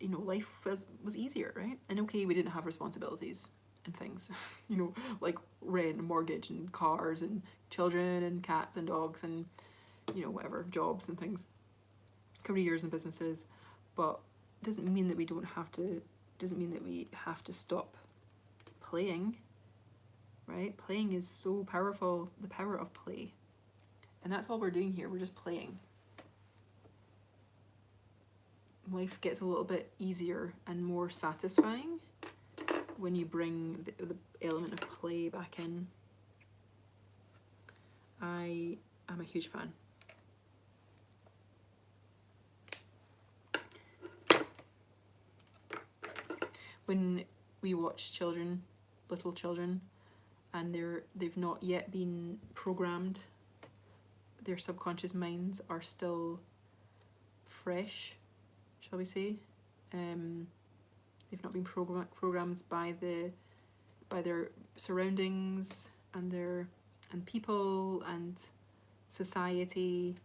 you know, life was easier, right? And okay, we didn't have responsibilities and things, you know, like rent and mortgage and cars and children and cats and dogs and, you know, whatever, jobs and things, careers and businesses. But it doesn't mean that we don't have to, doesn't mean that we have to stop playing, right? Playing is so powerful, the power of play. And that's all we're doing here, we're just playing. Life gets a little bit easier and more satisfying when you bring the element of play back in. I am a huge fan. when we watch children, little children, and they've not yet been programmed, their subconscious minds are still fresh, shall we say. They've not been programmed by their surroundings and people and society.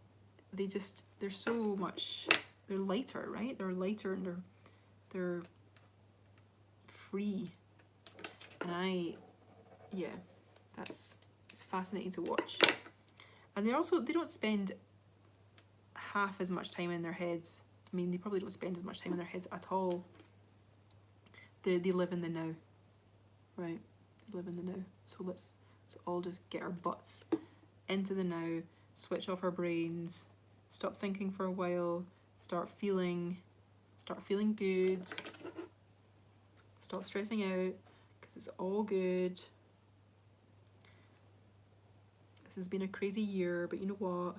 They're so much, they're lighter, right? They're lighter and they're free. And it's fascinating to watch. And they don't spend half as much time in their heads. I mean, they probably don't spend as much time in their heads at all. They live in the now, right? They live in the now. So let's all just get our butts into the now, switch off our brains, stop thinking for a while, start feeling good, stop stressing out, because it's all good. This has been a crazy year, but you know what?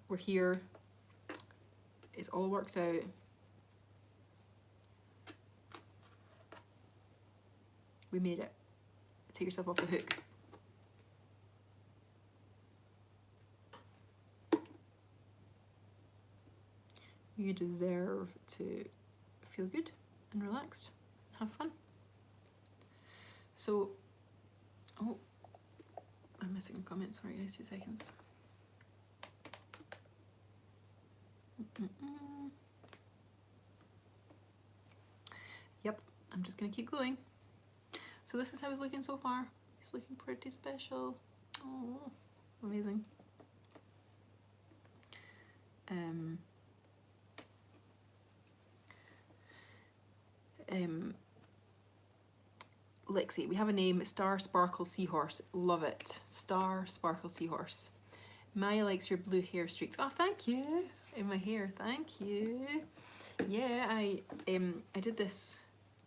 We're here. It's all worked out. We made it. Take yourself off the hook. You deserve to feel good and relaxed and have fun. So, oh, I'm missing a comment. Sorry guys, 2 seconds. Yep, I'm just gonna keep going. So this is how it's looking so far. It's looking pretty special. Oh, amazing. Lexi, we have a name, Star Sparkle Seahorse. Love it. Star Sparkle Seahorse. Maya likes your blue hair streaks. Oh, thank you. In my hair, thank you. Yeah, I did this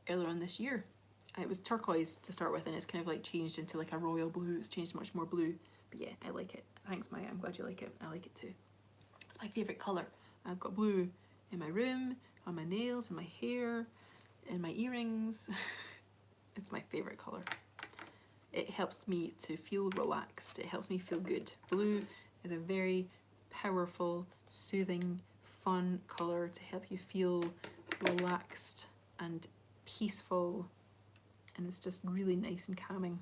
earlier on this year. It was turquoise to start with, and it's kind of like changed into like a royal blue. It's changed much more blue. But yeah, I like it. Thanks, Maya. I'm glad you like it. I like it too. It's my favourite colour. I've got blue in my room, on my nails, in my hair, in my earrings. It's my favourite colour. It helps me to feel relaxed. It helps me feel good. Blue is a very powerful, soothing, fun colour to help you feel relaxed and peaceful. And it's just really nice and calming.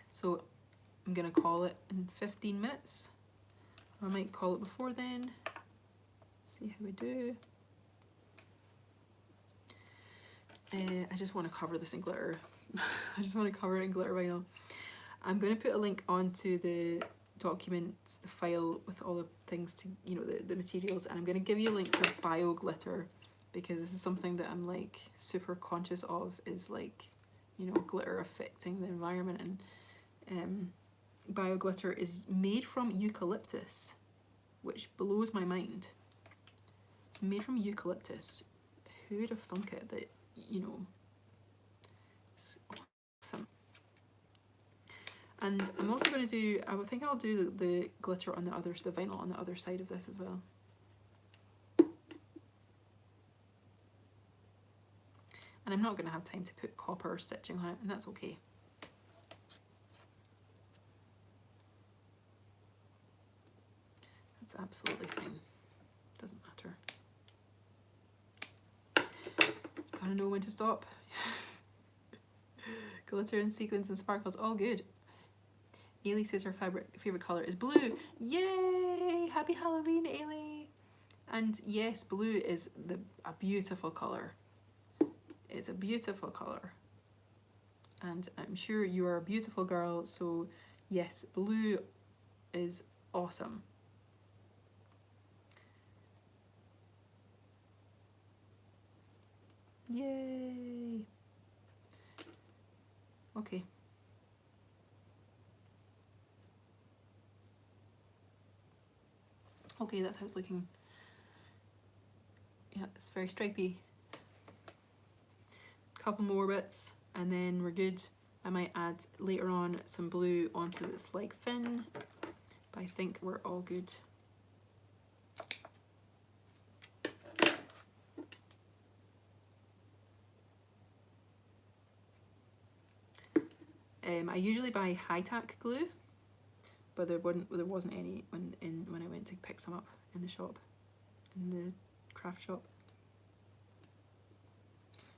So I'm gonna call it in 15 minutes. Or I might call it before then. See how we do. I just want to cover this in glitter. I just want to cover it in glitter vinyl. I'm going to put a link onto the documents, the file with all the things to, you know, the materials, and I'm going to give you a link for bio glitter, because this is something that I'm like super conscious of, is like, you know, glitter affecting the environment. And bio glitter is made from eucalyptus, which blows my mind. It's made from eucalyptus. Who would have thunk it, that, you know, it's awesome. And I'm also going to do, I think I'll do the glitter on the vinyl on the other side of this as well. And I'm not going to have time to put copper stitching on it, and that's okay. That's absolutely fine. Doesn't matter. Gotta know when to stop. Glitter and sequins and sparkles, all good. Ailey says her favourite colour is blue. Yay! Happy Halloween, Ailey! And yes, blue is a beautiful colour. It's a beautiful colour. And I'm sure you are a beautiful girl, so yes, blue is awesome. Yay! Okay. Okay, that's how it's looking. Yeah, it's very stripy. Couple more bits and then we're good. I might add later on some blue onto this like fin, but I think we're all good. I usually buy high-tack glue, but there wasn't any when I went to pick some up in the shop, in the craft shop.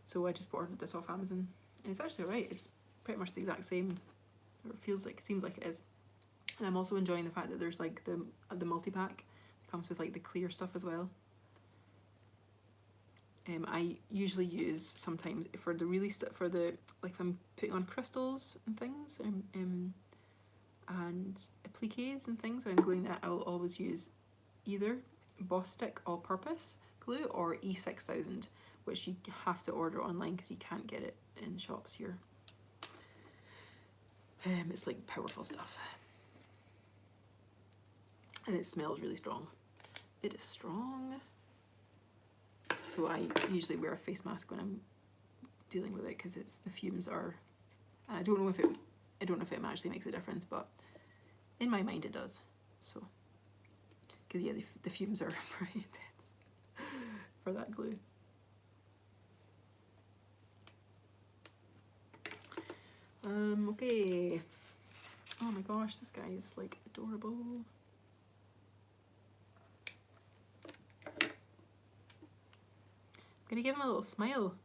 So I just ordered this off Amazon, and it's actually alright. It's pretty much the exact same, or it seems like it is. And I'm also enjoying the fact that there's like the multi-pack comes with like the clear stuff as well. I usually use sometimes for the really for the, like if I'm putting on crystals and things, and appliques and things, when I'm gluing that, I will always use either Bostik all-purpose glue or E6000, which you have to order online because you can't get it in shops here. It's like powerful stuff, and it smells really strong. It is strong. So I usually wear a face mask when I'm dealing with it because it's the fumes are. I don't know if it actually makes a difference, but in my mind it does. So, because yeah, the fumes are very intense for that glue. Okay. Oh my gosh, this guy is like adorable. I'm gonna give him a little smile.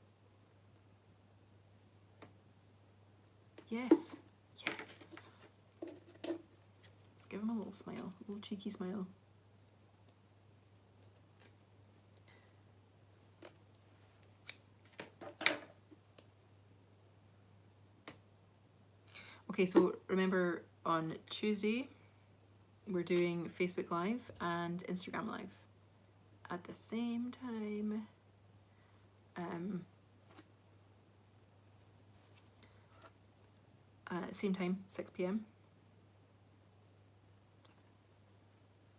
Yes, yes. Let's give him a little smile, a little cheeky smile. Okay, so remember on Tuesday, we're doing Facebook Live and Instagram Live at the same time. Same time, 6 p.m.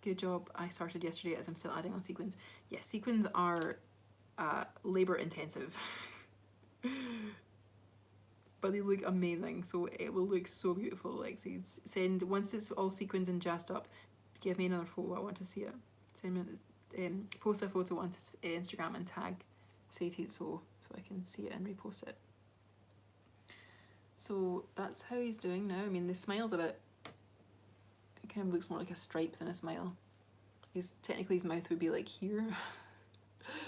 Good job. I started yesterday as I'm still adding on sequins. Yes, sequins are labor intensive. But they look amazing, so it will look so beautiful. Like, once it's all sequined and jazzed up, give me another photo. I want to see it. Send me, post a photo on Instagram and tag Sadie so I can see it and repost it. So that's how he's doing now. I mean, the smile's a bit, it kind of looks more like a stripe than a smile. Technically his mouth would be like here,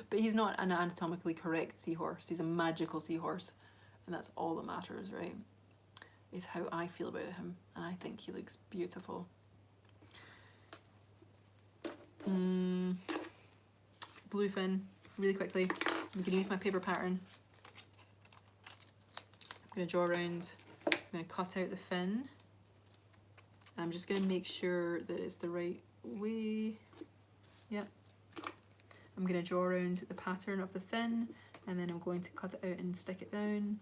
but he's not an anatomically correct seahorse. He's a magical seahorse, and that's all that matters, right? Is how I feel about him, and I think he looks beautiful. Bluefin, really quickly. I'm gonna use my paper pattern. I'm gonna draw around, I'm gonna cut out the fin. And I'm just gonna make sure that it's the right way. Yep. I'm gonna draw around the pattern of the fin, and then I'm going to cut it out and stick it down.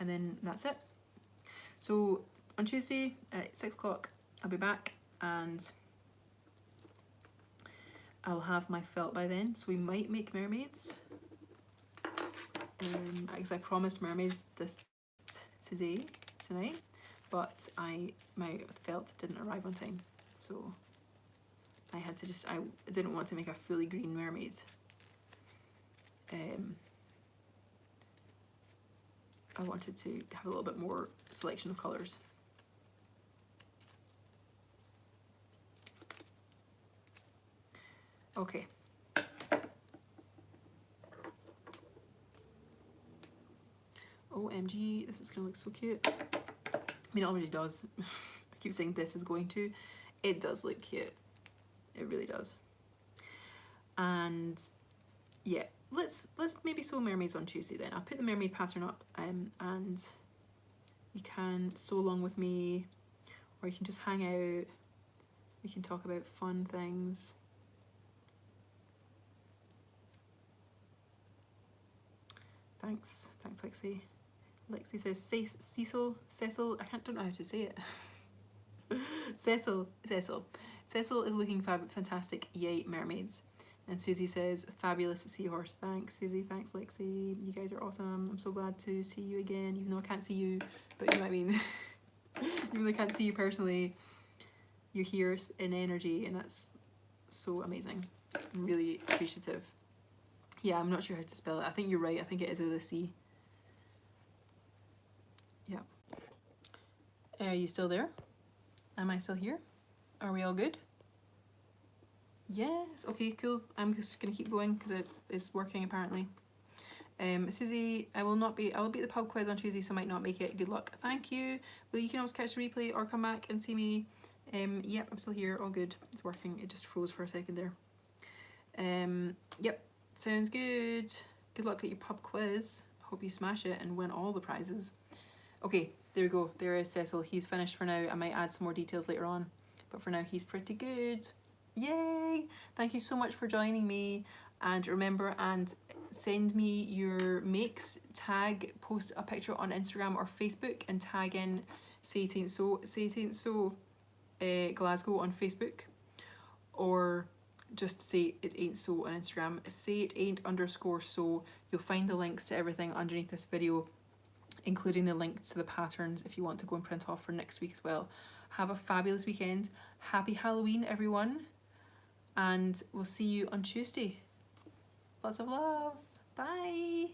And then that's it. So on Tuesday at 6 o'clock, I'll be back, and I'll have my felt by then. So we might make mermaids. Because I promised mermaids tonight, but my felt didn't arrive on time, so I had to I didn't want to make a fully green mermaid. I wanted to have a little bit more selection of colours. Okay. OMG, this is gonna look so cute. I mean, it already does. I keep saying this is going to. It does look cute. It really does. And yeah, let's maybe sew mermaids on Tuesday then. I'll put the mermaid pattern up, and you can sew along with me, or you can just hang out. We can talk about fun things. Thanks, Lexi. Lexi says Cecil, I don't know how to say it. Cecil is looking fantastic. Yay, mermaids. And Susie says, fabulous seahorse. Thanks, Susie. Thanks, Lexi. You guys are awesome. I'm so glad to see you again, even though I can't see you, but you know what I mean. Even though I can't see you personally, you're here in energy, and that's so amazing. I'm really appreciative. Yeah, I'm not sure how to spell it. I think you're right. I think it is with a C. Yeah. Are you still there? Am I still here? Are we all good? Yes, okay, cool. I'm just gonna keep going because it is working apparently. Susie, I will be at the pub quiz on Tuesday, so I might not make it. Good luck. Thank you. Well, you can always catch the replay or come back and see me. Yep, I'm still here, all good. It's working, it just froze for a second there. Yep, sounds good. Good luck at your pub quiz. Hope you smash it and win all the prizes. Okay, there we go. There is Cecil. He's finished for now. I might add some more details later on, but for now he's pretty good. Yay! Thank you so much for joining me, and remember and send me your makes. Post a picture on Instagram or Facebook and tag in Say It Ain't So Glasgow on Facebook, or just say it ain't so on Instagram. Say it ain't _so. You'll find the links to everything underneath this video, including the link to the patterns if you want to go and print off for next week as well. Have a fabulous weekend. Happy Halloween, everyone. And we'll see you on Tuesday. Lots of love. Bye.